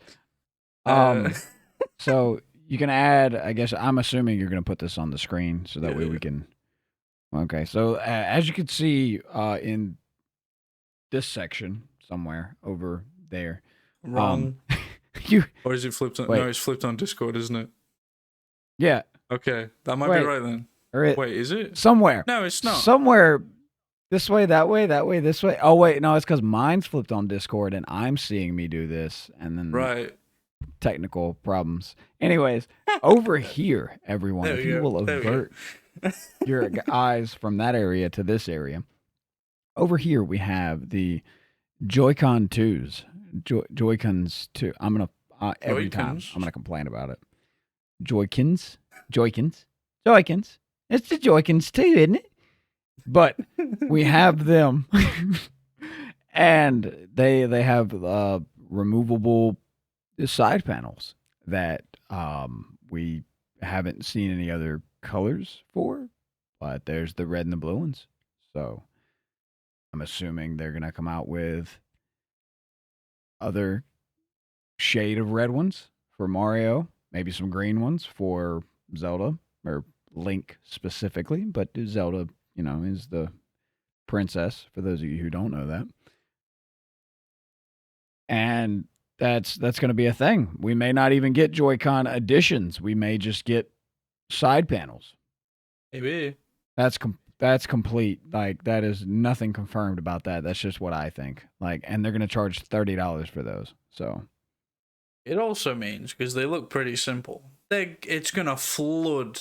so you can add, I guess, I'm assuming you're going to put this on the screen so that way we can. Okay, so as you can see in this section somewhere over there. Wrong. You Or is it flipped on? Wait. No, it's flipped on Discord, isn't it? Yeah. Okay, that might Wait. be right then. Wait, is it? Somewhere. No, it's not. Somewhere. This way, that way, this way. Oh, wait. No, it's because mine's flipped on Discord and I'm seeing me do this. And then Right. technical problems. Anyways, over here, everyone, There if we you go. will There we go. avert your eyes from that area to this area. Over here, we have the Joy-Con 2s. Joy-Cons 2. I'm going to, every time, Joy-Cons? I'm going to complain about it. Joy-Cons. Joy-Cons. Joy-Cons. It's the Joy-Cons too, isn't it? But we have them, and they have removable side panels that we haven't seen any other colors for, but there's the red and the blue ones. So I'm assuming they're gonna come out with other shade of red ones for Mario, maybe some green ones for Zelda or Link specifically, but Zelda, is the princess, for those of you who don't know that. And that's going to be a thing. We may not even get Joy-Con additions. We may just get side panels. Maybe. That's complete. Like, that is nothing confirmed about that. That's just what I think. Like, and they're going to charge $30 for those. So It also means, because they look pretty simple, it's going to flood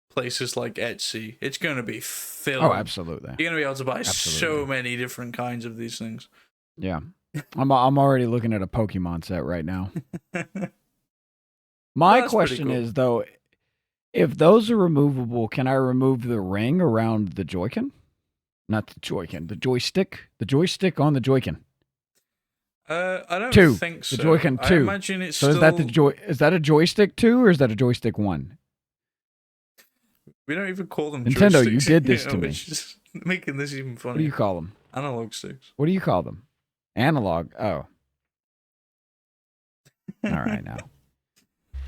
places like Etsy. It's going to be filled. Oh, absolutely. You're going to be able to buy Absolutely. so many different kinds of these things. Yeah. I'm already looking at a Pokemon set right now. My That's question pretty cool. is, though, if those are removable, can I remove the ring around the Joy-Con? Not the Joy-Con, the joystick. The joystick on the Joy-Con. I don't Two. think so. The Joy-Con 2. I imagine it's So still... is that a joystick 2 or is that a joystick 1? We don't even call them Nintendo, joysticks. you did this to me. Which is making this even funnier. What do you call them? Analog sticks. What do you call them? Analog. Oh. All right, now.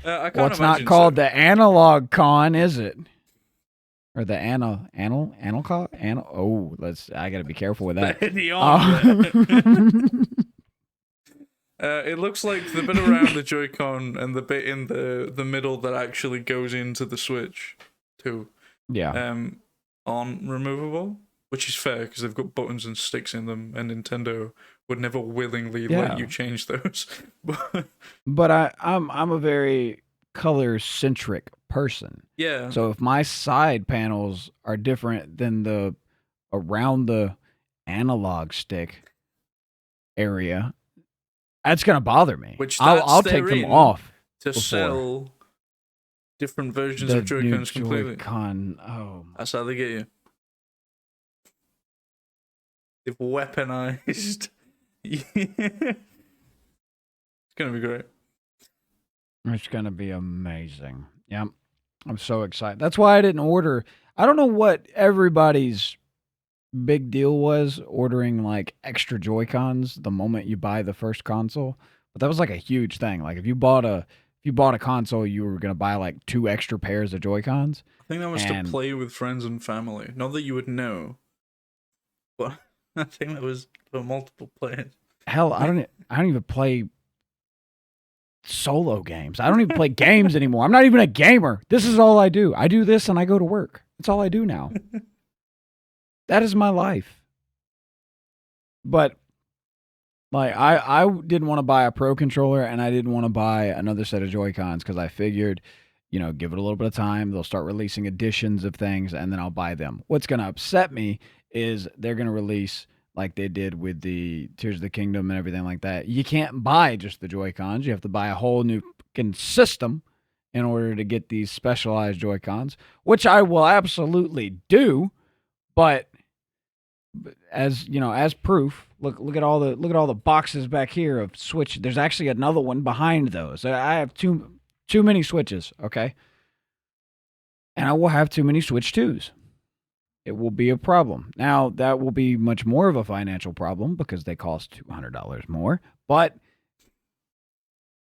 I can't Well, it's not imagine called so. the Analog Con, is it? Or the Oh, I gotta be careful with that. The arm there. It looks like the bit around the Joy-Con and the bit in the middle that actually goes into the Switch too. Yeah. On removable, which is fair because they've got buttons and sticks in them, and Nintendo would never willingly let you change those. But I'm a very color centric person. Yeah. So if my side panels are different than the around the analog stick area, that's gonna bother me. Which I'll take them off to sell different versions the of Joy-Cons new completely. Joy-Con. Oh, That's how they get you. They've weaponized. It's gonna be great. it's gonna be amazing. Yeah, I'm so excited. That's why I didn't order. I don't know what everybody's big deal was ordering like extra Joy-Cons the moment you buy the first console, but that was like a huge thing. Like if you bought a console, you were gonna buy like 2 extra pairs of Joy-Cons. I think that was to play with friends and family. Not that you would know, but I think that was for multiple players. Hell, I don't even play solo games. I don't even play games anymore. I'm not even a gamer. This is all I do. I do this and I go to work. That's all I do now. That is my life. But like I didn't want to buy a Pro controller and I didn't want to buy another set of Joy-Cons because I figured, give it a little bit of time. They'll start releasing editions of things and then I'll buy them. What's going to upset me is they're going to release like they did with the Tears of the Kingdom and everything like that. You can't buy just the Joy-Cons. You have to buy a whole new freaking system in order to get these specialized Joy-Cons, which I will absolutely do. But as you know, as proof, look at all the boxes back here of Switch. There's actually another one behind those. I have too many Switches, okay? And I will have too many Switch 2s. It will be a problem. Now, that will be much more of a financial problem because they cost $200 more, but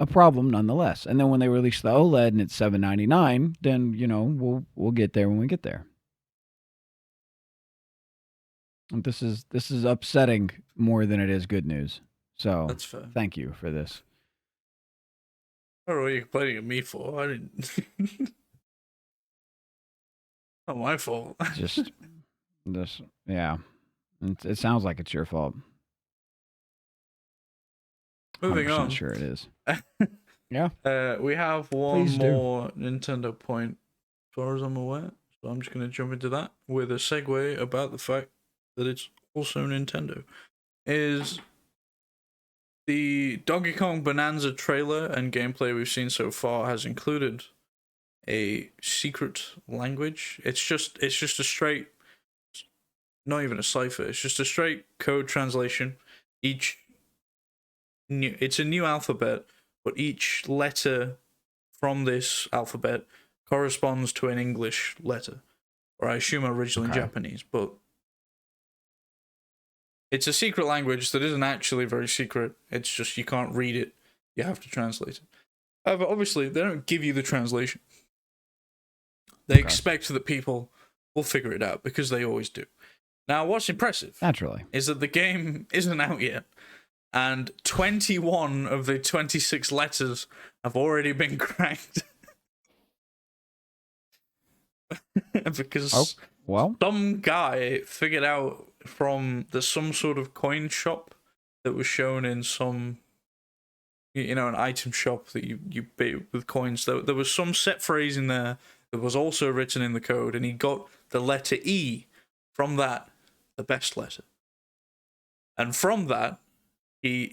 a problem nonetheless. And then when they release the OLED and it's $799, then, you know, we'll get there when we get there. And this is upsetting more than it is good news. So, That's fair. Thank you for this. I don't know what you're complaining at me for. I didn't. Not my fault. Just this, yeah. It sounds like it's your fault. Moving on. Sure it is. Yeah. We have one more Nintendo point, as far as I'm aware. So I'm just going to jump into that with a segue about the fact that it's also Nintendo. Is the Donkey Kong Bonanza trailer and gameplay we've seen so far has included a secret language. It's just a straight, not even a cipher. It's just a straight code translation. It's a new alphabet, but each letter from this alphabet corresponds to an English letter, or I assume originally Japanese. But it's a secret language that isn't actually very secret. It's just you can't read it. You have to translate it. However, obviously, they don't give you the translation. They expect that people will figure it out because they always do. Now, what's impressive, naturally, is that the game isn't out yet, and 21 of the 26 letters have already been cracked. Because some guy figured out from some sort of coin shop that was shown in some, an item shop that you pay with coins. There was some set phrase in there that was also written in the code, and he got the letter E from that, the best letter. And from that, he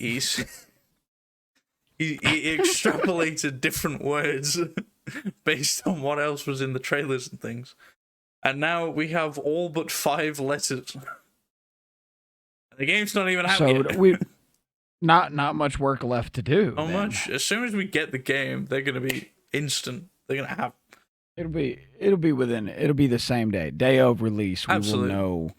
extrapolated different words based on what else was in the trailers and things. And now we have all but 5 letters. The game's not even out yet. So we not much work left to do. Not much. As soon as we get the game, they're gonna be instant. They're gonna have. It'll be the same day of release. We will know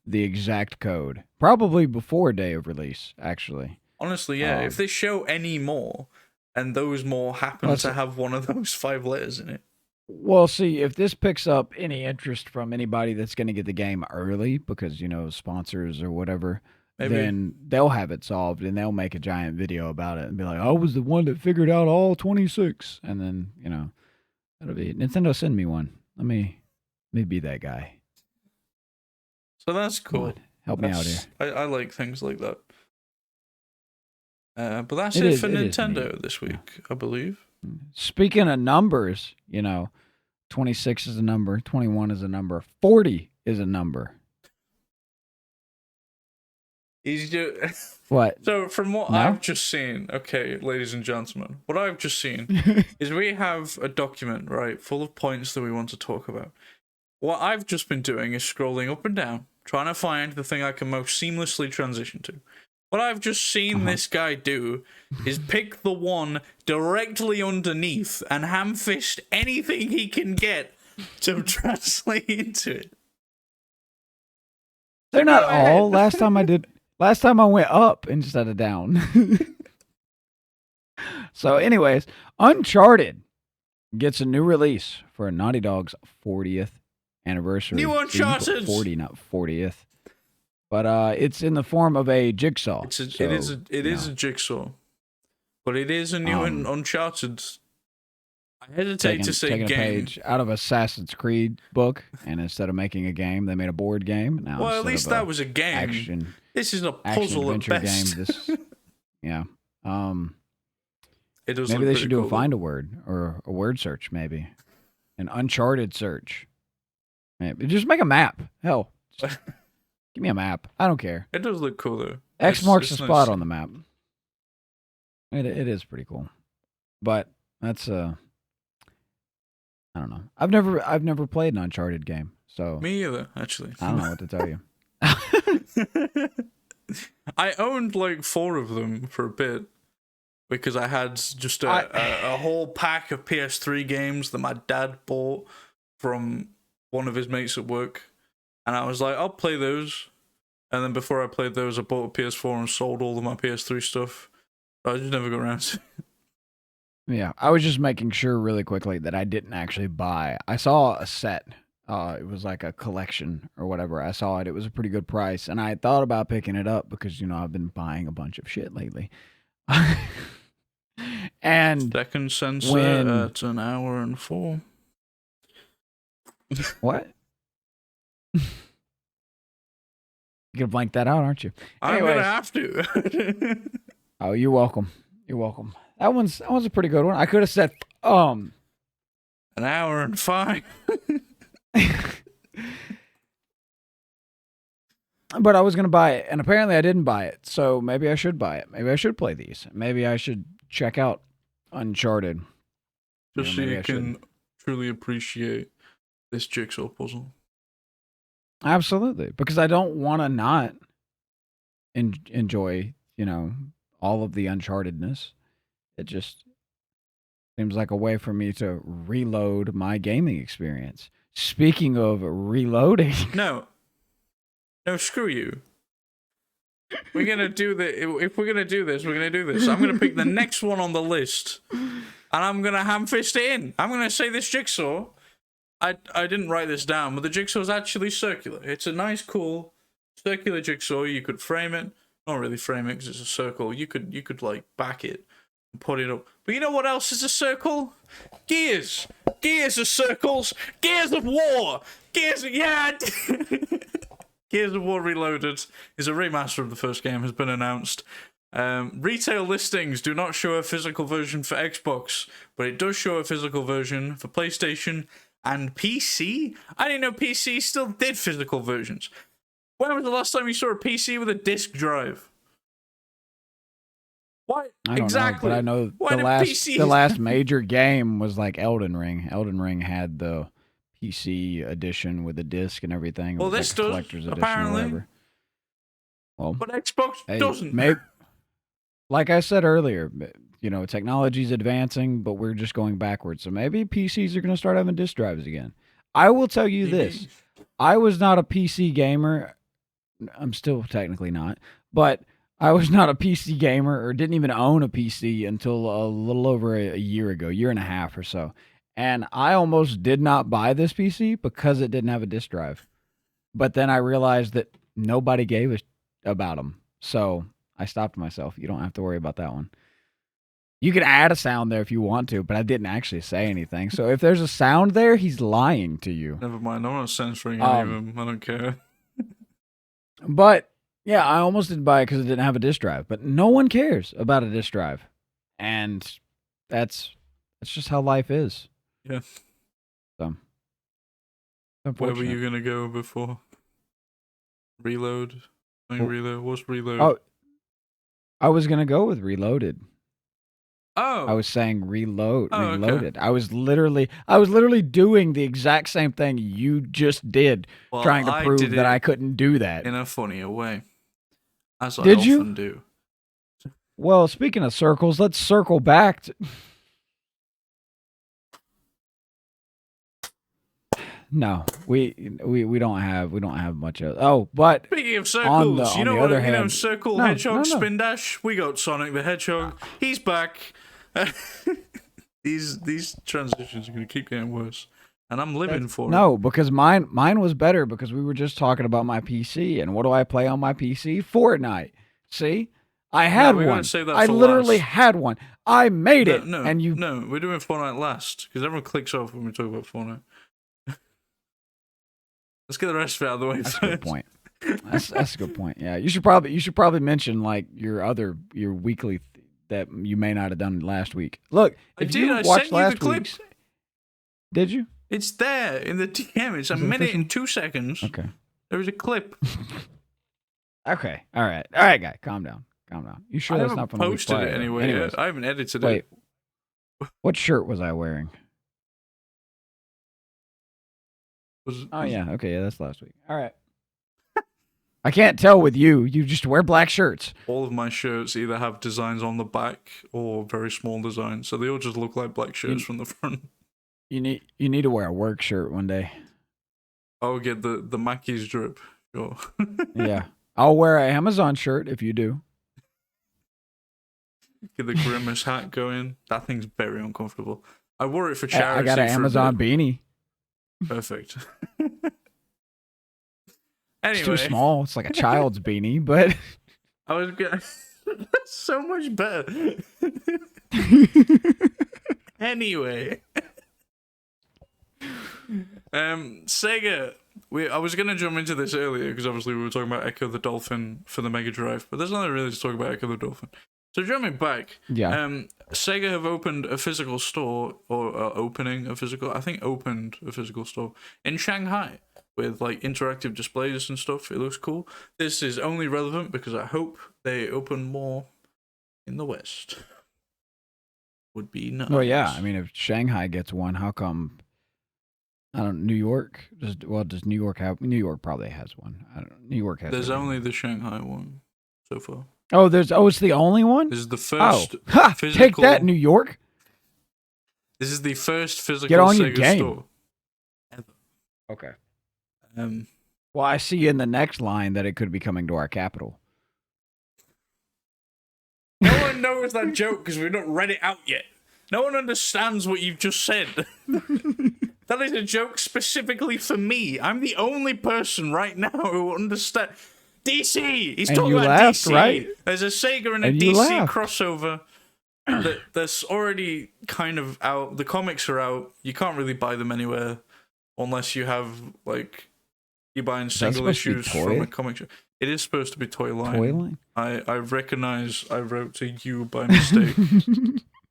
the exact code. Probably before day of release, actually. Honestly, yeah. If they show any more, and those more happen to have one of those 5 letters in it. Well, see, if this picks up any interest from anybody that's going to get the game early because, sponsors or whatever, then they'll have it solved and they'll make a giant video about it and be like, I was the one that figured out all 26. And then, that'll be Nintendo, send me one. Let me be that guy. So that's cool. Help me out here. I like things like that. But that's it for Nintendo this week, I believe. Speaking of numbers, 26 is a number, 21 is a number, 40 is a number. What? So from what I've just seen, okay, ladies and gentlemen, what I've just seen is we have a document, right, full of points that we want to talk about. What I've just been doing is scrolling up and down, trying to find the thing I can most seamlessly transition to. What I've just seen this guy do is pick the one directly underneath and ham-fist anything he can get to translate into it. They're not all. Last time I went up instead of down. So anyways, Uncharted gets a new release for Naughty Dog's 40th anniversary. New Uncharted! 40, not 40th. But it's in the form of a jigsaw. It is a jigsaw, but it is a new Uncharted. I hesitate to say taking game. A page out of Assassin's Creed book, and instead of making a game, they made a board game. Now, well, at least that was a game. This is a puzzle at best. Game. Yeah. It does. Maybe they should do a find a word or a word search. Maybe an Uncharted search. Maybe just make a map. Hell. Give me a map. I don't care. It does look cool, though. X marks the spot on the map. It is pretty cool. But That's I don't know. I've never played an Uncharted game, so Me either, actually. I don't know what to tell you. I owned like 4 of them for a bit because I had just a whole pack of PS3 games that my dad bought from one of his mates at work, and I was like, I'll play those. And then before I played those, I bought a PS4 and sold all of my PS3 stuff. I just never got around to it. Yeah, I was just making sure really quickly that I didn't actually buy. I saw a set. It was like a collection or whatever. I saw it. It was a pretty good price, and I thought about picking it up because I've been buying a bunch of shit lately. And second sensor at an hour and 4. What? You're gonna blank that out, aren't you? Anyways. I'm gonna have to. Oh, you're welcome. You're welcome. That one's a pretty good one. I could have said an hour and 5. But I was gonna buy it, and apparently I didn't buy it. So maybe I should buy it. Maybe I should play these. Maybe I should check out Uncharted. Just so you can truly appreciate this jigsaw puzzle. Absolutely, because I don't want to not enjoy, all of the Unchartedness. It just seems like a way for me to reload my gaming experience. Speaking of reloading, no, screw you. We're gonna do if we're gonna do this, we're gonna do this. I'm gonna pick the next one on the list, and I'm gonna ham-fist it in. I'm gonna say this jigsaw. I didn't write this down, but the jigsaw is actually circular. It's a nice, cool circular jigsaw. You could frame it. Not really frame it because it's a circle. You could like back it and put it up. But you know what else is a circle? Gears. Gears are circles. Gears of War. Gears of War Reloaded is a remaster of the first game, has been announced. Retail listings do not show a physical version for Xbox, but it does show a physical version for PlayStation and PC. I didn't know PC still did physical versions. When was the last time you saw a PC with a disk drive? Why? I don't exactly. know, but I know the last major game was like Elden Ring. Elden Ring had the PC edition with the disc and everything. Well, this does, collector's apparently. Edition or well, but Xbox doesn't. Maybe, like I said earlier, technology's advancing, but we're just going backwards. So maybe PCs are going to start having disk drives again. I will tell you this. I was not a PC gamer. I'm still technically not, but I was not a PC gamer or didn't even own a PC until a little over a year ago, year and a half or so. And I almost did not buy this PC because it didn't have a disk drive. But then I realized that nobody gave a about them. So I stopped myself. You don't have to worry about that one. You can add a sound there if you want to, but I didn't actually say anything. So if there's a sound there, he's lying to you. Never mind. I'm not censoring any of them. I don't care. But yeah, I almost didn't buy it because it didn't have a disk drive. But no one cares about a disk drive, and that's just how life is. Yeah. So. Where were you gonna go before? Reload. Reload. What's Reload? Oh, I was gonna go with Reloaded. Oh. I was saying Reloaded. Okay. I was literally doing the exact same thing you just did, trying to prove that I couldn't do that in a funnier way, as I did you? Often do. Well, speaking of circles, let's circle back to... No, we don't have much of. Oh, but speaking of circles, you know what? Circle, no, Hedgehog, Spin Dash. We got Sonic the Hedgehog. He's back. These transitions are gonna keep getting worse, and I'm living for it. No, because mine was better because we were just talking about my PC, and what do I play on my PC? Fortnite. See, I had one. I literally had one. I made it. No, we're doing Fortnite last because everyone clicks off when we talk about Fortnite. Let's get the rest of it out of the way. That's a good point. That's a good point. Yeah, you should probably mention like your weekly that you may not have done last week. Look, if you watched last week's, did you? It's there in the DM. It's a minute and 2 seconds. Okay. There was a clip. Okay. All right, guy. Calm down. You sure that's not from the week prior? I haven't posted it anyway. I haven't edited it. What shirt was I wearing? Yeah. Okay, yeah, that's last week. All right. I can't tell with you. You just wear black shirts. All of my shirts either have designs on the back or very small designs, so they all just look like black shirts from the front. You need to wear a work shirt one day. I'll get the Mackey's drip. Sure. Yeah. I'll wear an Amazon shirt if you do. Get the Grimace hat going. That thing's very uncomfortable. I wore it for charity. I got an Amazon beanie. Perfect. Anyway. It's too small. It's like a child's beanie, but I was gonna. That's so much better. Anyway, Sega. I was gonna jump into this earlier because obviously we were talking about Echo the Dolphin for the Mega Drive, but there's nothing really to talk about Echo the Dolphin. So jumping back, Sega have opened a physical store, or opened a physical store in Shanghai with like interactive displays and stuff. It looks cool. This is only relevant because I hope they open more in the West. Would be nice. Well, yeah. I mean, if Shanghai gets one, how come? New York. Does New York have? New York probably has one. New York has. There's only the Shanghai one so far. Oh, it's the only one? This is the first physical... Take that, New York. This is the first physical Get on Sega your game. store ever. Okay. Well, I see in the next line that it could be coming to our capital. No one knows that joke because we've not read it out yet. No one understands what you've just said. That is a joke specifically for me. I'm the only person right now who understands. DC! He's talking about DC. Right? There's a Sega and a DC crossover that's already kind of out. The comics are out. You can't really buy them anywhere unless you have, like, you're buying single issues from a comic shop. It is supposed to be Toy Line. Toy Line? I recognize I wrote to you by mistake.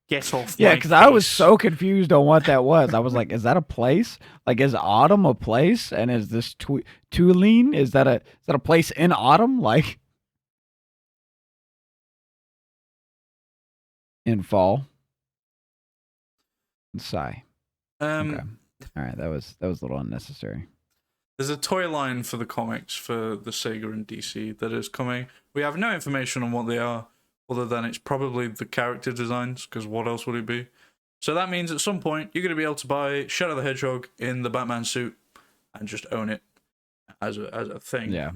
Get off my because I was so confused on what that was. I was like, is that a place? Like, is Autumn a place? And is this Tulane? Is that a place in Autumn? Like, in fall? Sigh. Okay. All right, that was a little unnecessary. There's a toy line for the comics for the Sega and DC that is coming. We have no information on what they are, other than it's probably the character designs, because what else would it be? So that means at some point you're going to be able to buy Shadow the Hedgehog in the Batman suit and just own it as a thing. Yeah.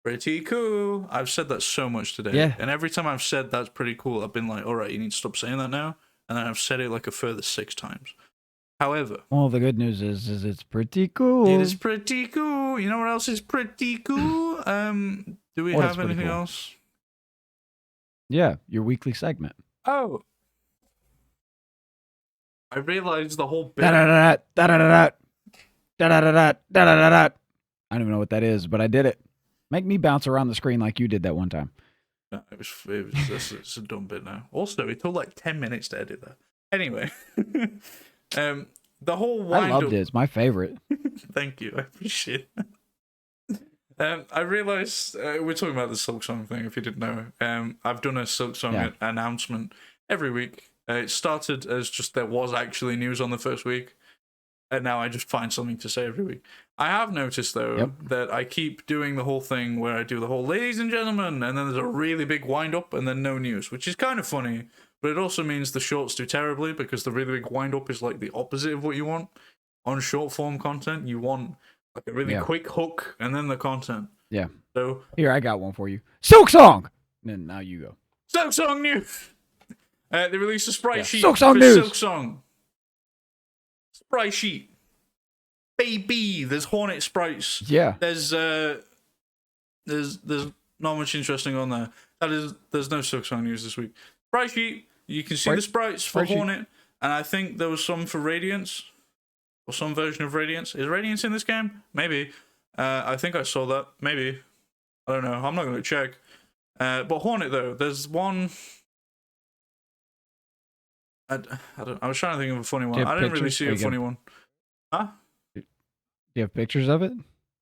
Pretty cool. I've said that so much today. Yeah. And every time I've said that's pretty cool, I've been like, all right, you need to stop saying that now. And then I've said it like a further 6 times. However, well, the good news is it's pretty cool. It is pretty cool. You know what else is pretty cool? Do we have anything else? Yeah, your weekly segment. Oh. I realized the whole bit. I don't even know what that is, but I did it. Make me bounce around the screen like you did that one time. No, it's a dumb bit now. Also, it took like 10 minutes to edit that. Anyway. The whole wind-up... I loved it. It's my favorite. Thank you. I appreciate it. I realized we're talking about the Silk Song thing, if you didn't know. I've done a Silk Song announcement every week. It started as just there was actually news on the first week, and now I just find something to say every week. I have noticed, though, that I keep doing the whole thing where I do the whole ladies and gentlemen, and then there's a really big wind-up, and then no news, which is kind of funny, but it also means the shorts do terribly, because the really big wind-up is like the opposite of what you want. On short-form content, you want like a really quick hook, and then the content. Yeah. So here, I got one for you. Silk Song! And then now you go. Silk Song news! They released a sprite sheet Silk Song for news. Silk Song. Sprite sheet. Baby, there's Hornet sprites. Yeah. There's not much interesting on there. There's no Silk Song news this week. Sprite sheet, you can see the sprites for Hornet, and I think there was some for Radiance, or some version of Radiance. Is Radiance in this game? Maybe. I think I saw that. Maybe. I don't know. I'm not going to check. But Hornet, though, there's one... I was trying to think of a funny one. I didn't really see a funny one. Huh? Do you have pictures of it?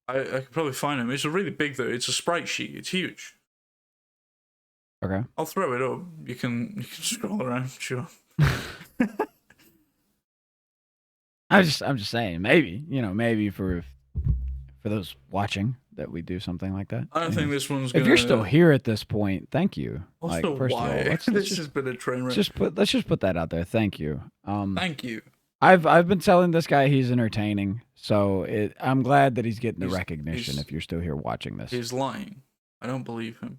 I could probably find them. It's a really big, though. It's a sprite sheet. It's huge. Okay. I'll throw it up. You can scroll around, sure. I'm just saying, maybe, maybe for those watching that we do something like that. I don't think this one's If gonna. you're still here at this point, thank you. Also, First of all, why this has been a train wreck. Let's just put that out there. Thank you. Thank you. I've been telling this guy he's entertaining, so I'm glad that he's getting the recognition. If you're still here watching this, he's lying. I don't believe him.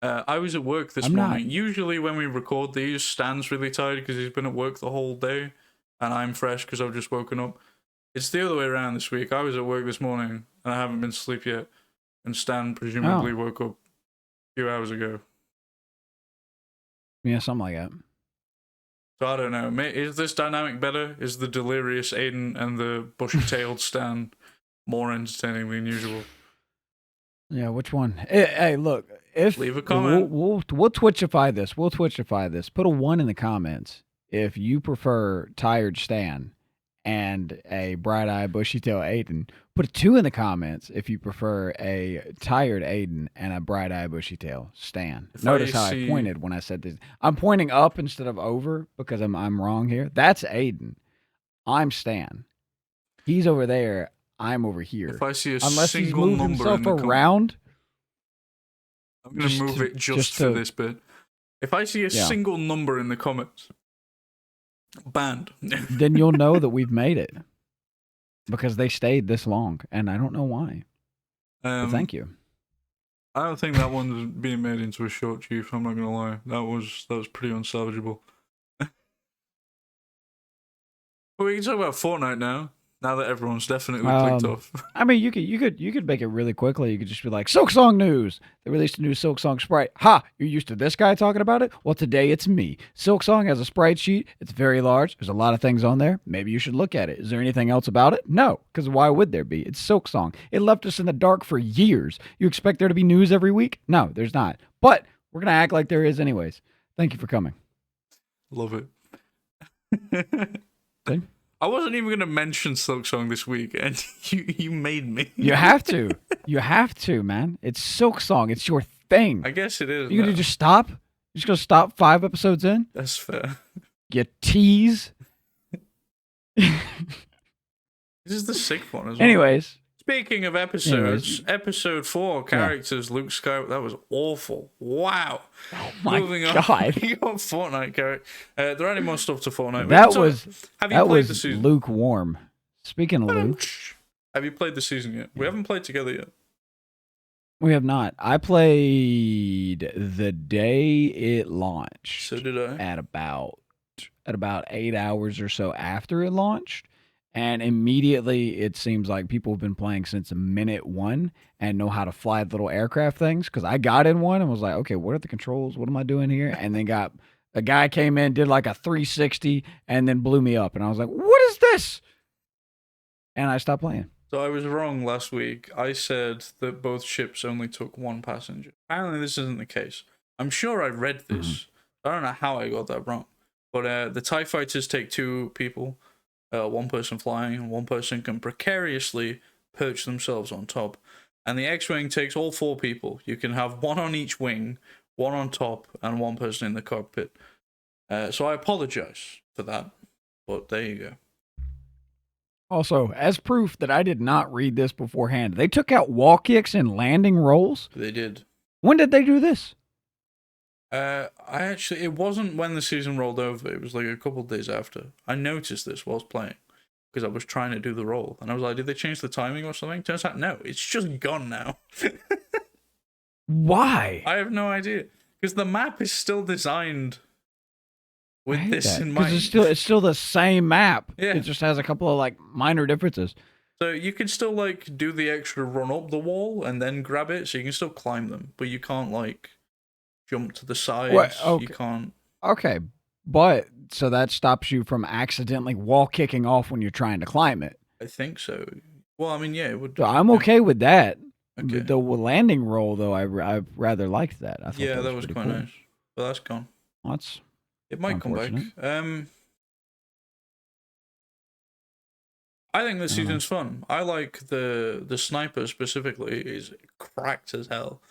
I was at work this morning. Usually when we record these, Stan's really tired because he's been at work the whole day, and I'm fresh because I've just woken up. It's the other way around this week. I was at work this morning, and I haven't been to sleep yet, and Stan presumably woke up a few hours ago. Yeah, something like that. So I don't know. Is this dynamic better? Is the delirious Aidan and the bushy-tailed Stan more entertaining than usual? Yeah, which one? Hey, look. Leave a comment. We'll Twitchify this. We'll Twitchify this. Put a 1 in the comments if you prefer tired Stan and a bright-eyed, bushy-tailed Aidan. Put a 2 in the comments if you prefer a tired Aidan and a bright-eyed, bushy-tailed Stan. Notice how I pointed when I said this. I'm pointing up instead of over because I'm wrong here. That's Aidan. I'm Stan. He's over there. I'm over here. If I see a Unless he's single moved number himself around. I'm going to move it just for this bit. If I see a single number in the comments, banned. Then you'll know that we've made it. Because they stayed this long, and I don't know why. But thank you. I don't think that one's being made into a short, Chief. I'm not going to lie. That was pretty unsalvageable. But we can talk about Fortnite now. Now that everyone's definitely clicked off. I mean, you could make it really quickly. You could just be like, Silksong news. They released a new Silksong sprite. Ha! You're used to this guy talking about it? Well, today it's me. Silksong has a sprite sheet. It's very large. There's a lot of things on there. Maybe you should look at it. Is there anything else about it? No, because why would there be? It's Silksong. It left us in the dark for years. You expect there to be news every week? No, there's not. But we're gonna act like there is anyways. Thank you for coming. Love it. I wasn't even going to mention Silksong this week, and you made me. You have to. You have to, man. It's Silksong. It's your thing. I guess it is. You're going to just stop? You're just going to stop 5 episodes in? That's fair. You tease. This is the sick one as well. Anyways. Speaking of episodes, episode 4, characters, Luke Skywalker, that was awful. Wow. Oh my Moving God. On. You got Fortnite character. There are any more stuff to Fortnite. Have you played the season? Lukewarm. Speaking of Luke. Have you played the season yet? We haven't played together yet. We have not. I played the day it launched. So did I. At about 8 hours or so after it launched. And immediately, it seems like people have been playing since minute 1 and know how to fly little aircraft things. Because I got in one and was like, okay, what are the controls? What am I doing here? And then a guy came in, did like a 360, and then blew me up. And I was like, what is this? And I stopped playing. So I was wrong last week. I said that both ships only took 1 passenger. Apparently, this isn't the case. I'm sure I read this. Mm-hmm. I don't know how I got that wrong. But the TIE fighters take 2 people. 1 person flying, and 1 person can precariously perch themselves on top. And the X-Wing takes all 4 people. You can have 1 on each wing, 1 on top, and 1 person in the cockpit. So I apologize for that, but there you go. Also, as proof that I did not read this beforehand, they took out wall kicks and landing rolls? They did. When did they do this? It wasn't when the season rolled over. It was like a couple of days after. I noticed this whilst playing because I was trying to do the roll, and I was like, "Did they change the timing or something?" Turns out, no. It's just gone now. Why? I have no idea because the map is still designed with this in mind. Because it's still the same map. Yeah. It just has a couple of like minor differences. So you can still like do the extra run up the wall and then grab it, so you can still climb them, but you can't like jump to the sides. Okay. You can't. Okay, but so that stops you from accidentally wall kicking off when you're trying to climb it. I think so. Well, I mean, yeah, it would. So I'm okay with that. Okay. The landing roll, though, I rather liked that. I thought that was quite cool. nice. But that's gone. That's it might come back. I think this season's fun. I like the sniper specifically is cracked as hell.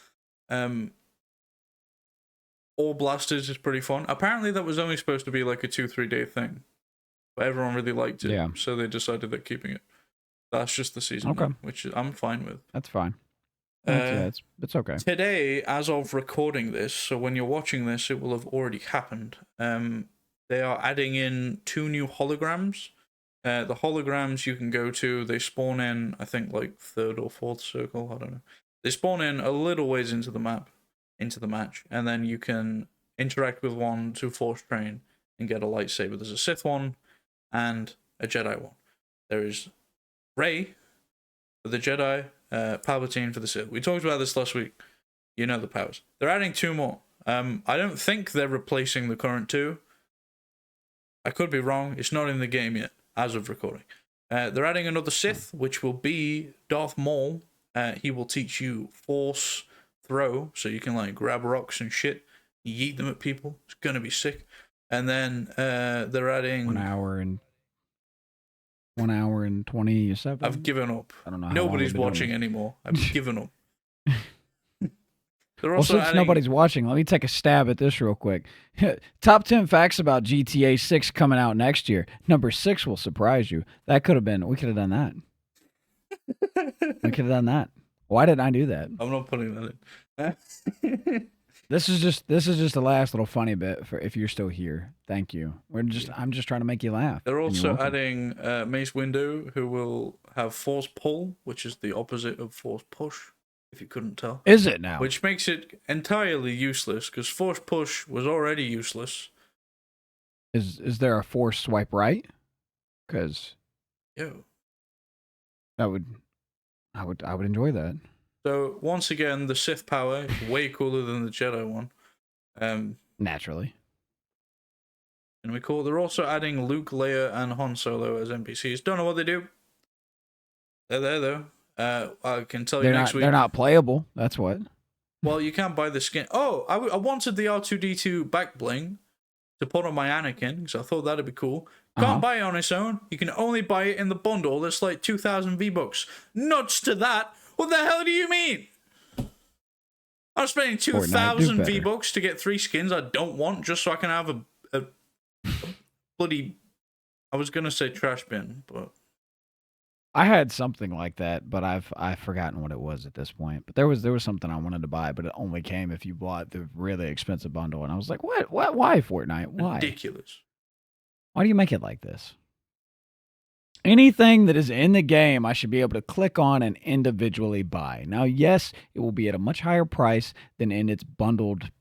all blasters is pretty fun. Apparently, that was only supposed to be like a 2-3 day thing, but everyone really liked it, Yeah. so they decided they're keeping it. That's just the season, Okay. now, which I'm fine with. That's fine. It's okay. Today, as of recording this, so when you're watching this, it will have already happened. They are adding in 2 new holograms. The holograms you can go to, they spawn in, I think, like 3rd or 4th circle, I don't know. They spawn in a little ways into the map, into the match, and then you can interact with one to force train and get a lightsaber. There's a Sith one and a Jedi one. There is Rey for the Jedi, Palpatine for the Sith. We talked about this last week. You know the powers. They're adding 2 more. I don't think they're replacing the current 2. I could be wrong. It's not in the game yet, as of recording. They're adding another Sith, which will be Darth Maul. He will teach you Force throw, so you can like grab rocks and shit, yeet them at people. It's gonna be sick. And then they're adding 1 hour and 27. I've given up. I don't know. Nobody's watching anymore. I've given up. Well, since nobody's watching, let me take a stab at this real quick. Top 10 facts about GTA 6 coming out next year. Number 6 will surprise you. We could have done that. We could have done that. Why didn't I do that? I'm not putting that in. This is just the last little funny bit for if you're still here. Thank you. I'm just trying to make you laugh. They're also adding Mace Windu, who will have Force Pull, which is the opposite of Force Push, if you couldn't tell. Is it now? Which makes it entirely useless, because Force Push was already useless. Is there a Force Swipe Right? Because I would enjoy that. So once again, the Sith power is way cooler than the Jedi one. Naturally. And we cool. They're also adding Luke, Leia, and Han Solo as NPCs. Don't know what they do. They're there though. I can tell you next week. They're not playable. That's what. Well, you can't buy the skin. Oh, I wanted the R2-D2 back bling to put on my Anakin because I thought that'd be cool. Can't buy it on its own. You can only buy it in the bundle. That's like 2,000 V-Bucks. Nuts to that. What the hell do you mean? I'm spending 2,000 V-Bucks to get 3 skins I don't want just so I can have a bloody... I was going to say trash bin, but... I had something like that, but I've forgotten what it was at this point. But there was something I wanted to buy, but it only came if you bought the really expensive bundle. And I was like, what? Why Fortnite? Why? Ridiculous. Why do you make it like this? Anything that is in the game, I should be able to click on and individually buy. Now, yes, it will be at a much higher price than in its bundled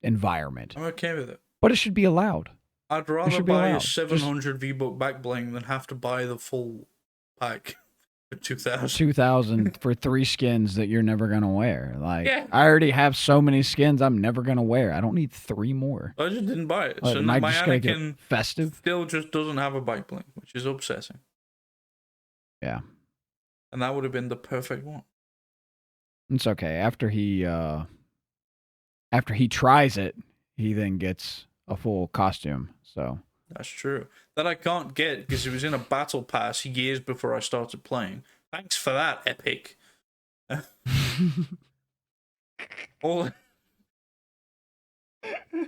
environment. I'm okay with it. But it should be allowed. I'd rather buy a 700 V-Buck back bling than have to buy the full pack for 2,000. 2,000 for 3 skins that you're never going to wear. Like, yeah. I already have so many skins I'm never going to wear. I don't need 3 more. I just didn't buy it. So my Anakin festive? Still just doesn't have a back bling, which is upsetting. Yeah. And that would have been the perfect one. It's okay. After he tries it, he then gets a full costume. So that's true. That I can't get because it was in a battle pass years before I started playing. Thanks for that, Epic.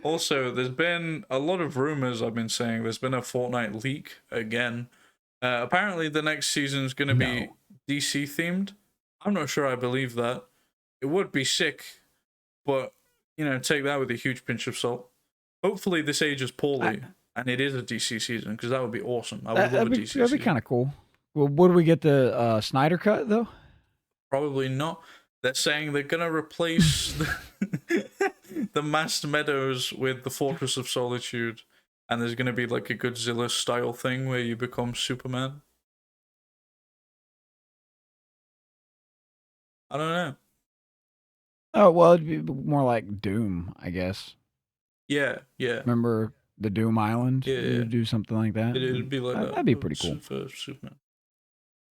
Also, there's been a lot of rumors I've been saying. There's been a Fortnite leak again. Apparently, the next season is going to be DC themed. I'm not sure I believe that. It would be sick, but, take that with a huge pinch of salt. Hopefully, this ages poorly, and it is a DC season, because that would be awesome. I would love a DC season. That'd be kind of cool. Well, would we get the Snyder cut, though? Probably not. They're saying they're going to replace the Masked Meadows with the Fortress of Solitude. And there's going to be like a Godzilla-style thing where you become Superman. I don't know. Oh, well, it'd be more like Doom, I guess. Yeah. Remember the Doom Island? Yeah. You'd do something like that. It'd be like that. That'd be pretty cool. For Superman.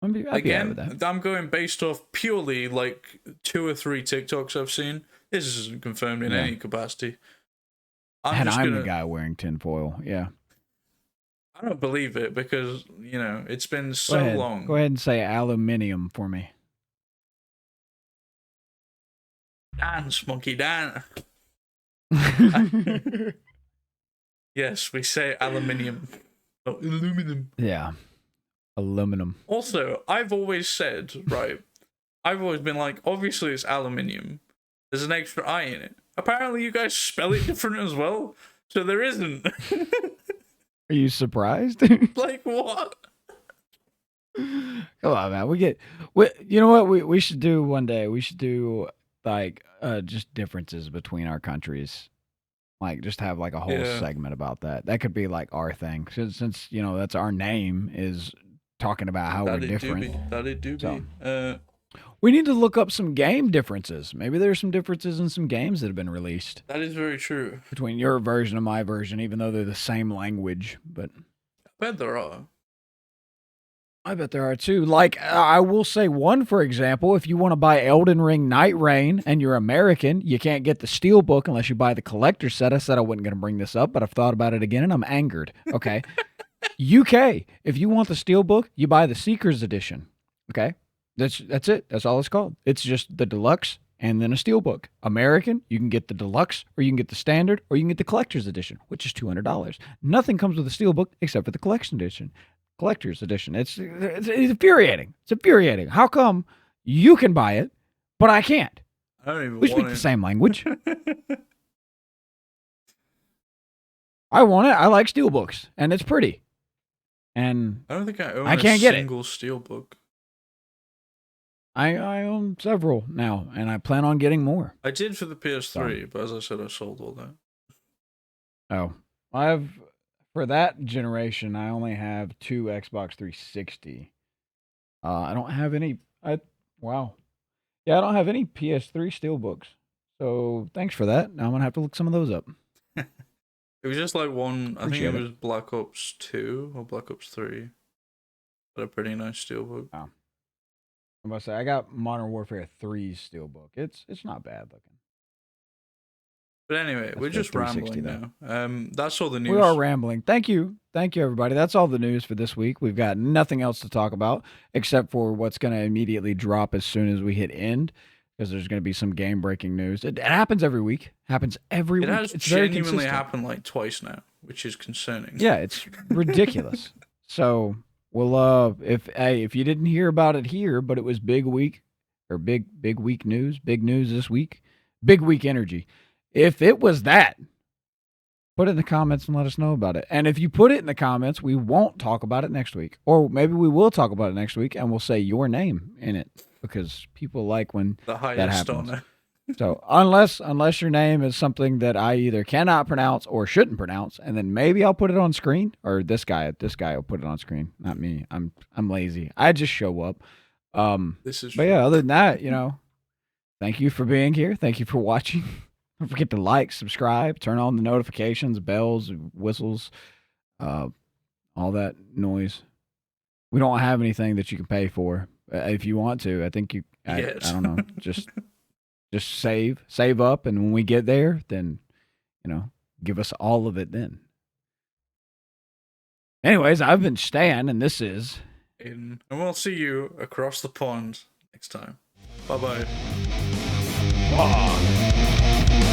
I'd be with that. I'm going based off purely like 2 or 3 TikToks I've seen. This isn't confirmed in any capacity. I'm the guy wearing tinfoil. Yeah. I don't believe it because, it's been so long. Go ahead and say aluminium for me. Dance, monkey, dance. Yes, we say aluminium. Not aluminum. Yeah. Aluminum. Also, I've always said, right, I've always been like, obviously it's aluminium. There's an extra I in it. Apparently you guys spell it different as well, so there isn't. Are you surprised? Like, what? Come on, man. You know what we should do one day? We should do like just differences between our countries. Like just have like a whole segment about that. That could be like our thing. Since you know that's our name is talking about how we're different. That it do be. We need to look up some game differences. Maybe there's some differences in some games that have been released. That is very true. Between your version and my version, even though they're the same language. But I bet there are. I bet there are too. Like, I will say one, for example, if you want to buy Elden Ring Night Rain and you're American, you can't get the Steelbook unless you buy the collector's set. I said I wasn't going to bring this up, but I've thought about it again and I'm angered. Okay. UK, if you want the Steelbook, you buy the Seeker's Edition. Okay. That's it. That's all it's called. It's just the deluxe and then a Steelbook. American, you can get the deluxe or you can get the standard or you can get the collector's edition, which is $200. Nothing comes with a Steelbook except for the collection edition. Collector's edition. It's infuriating. It's infuriating. How come you can buy it, but I can't? I don't even We speak the same language. I want it. I like steelbooks, and it's pretty. And I don't think I own I can't get it. Single steelbook. I own several now, and I plan on getting more. I did for the PS3, but as I said, I sold all that. Oh, for that generation, I only have 2 Xbox 360. I don't have any. Wow. Yeah, I don't have any PS3 steelbooks. So thanks for that. Now I'm gonna have to look some of those up. It was just like one. I think Appreciate it was Black Ops 2 or Black Ops 3. But a pretty nice steelbook. Oh. I'm about to say I got Modern Warfare 3's steelbook. It's not bad looking. But anyway, we're just rambling now. That's all the news. We are rambling. Thank you, everybody. That's all the news for this week. We've got nothing else to talk about except for what's going to immediately drop as soon as we hit end, because there's going to be some game-breaking news. It happens every week. Happens every week. It has genuinely happened like twice now, which is concerning. Yeah, it's ridiculous. So we'll if you didn't hear about it here, but it was big week or big week news, big news this week, big week energy. If it was that, put it in the comments and let us know about it. And if you put it in the comments, we won't talk about it next week. Or maybe we will talk about it next week and we'll say your name in it, because people like when that happens. So unless your name is something that I either cannot pronounce or shouldn't pronounce, and then maybe I'll put it on screen, or this guy will put it on screen, not me. I'm lazy. I just show up. But yeah, other than that, thank you for being here. Thank you for watching. Don't forget to like, subscribe, turn on the notifications, bells, whistles, all that noise. We don't have anything that you can pay for. If you want to, I think I don't know, just save up, and when we get there, then, give us all of it then. Anyways, I've been Stan, and this is Aidan, and we'll see you across the pond next time. Bye-bye. Bye.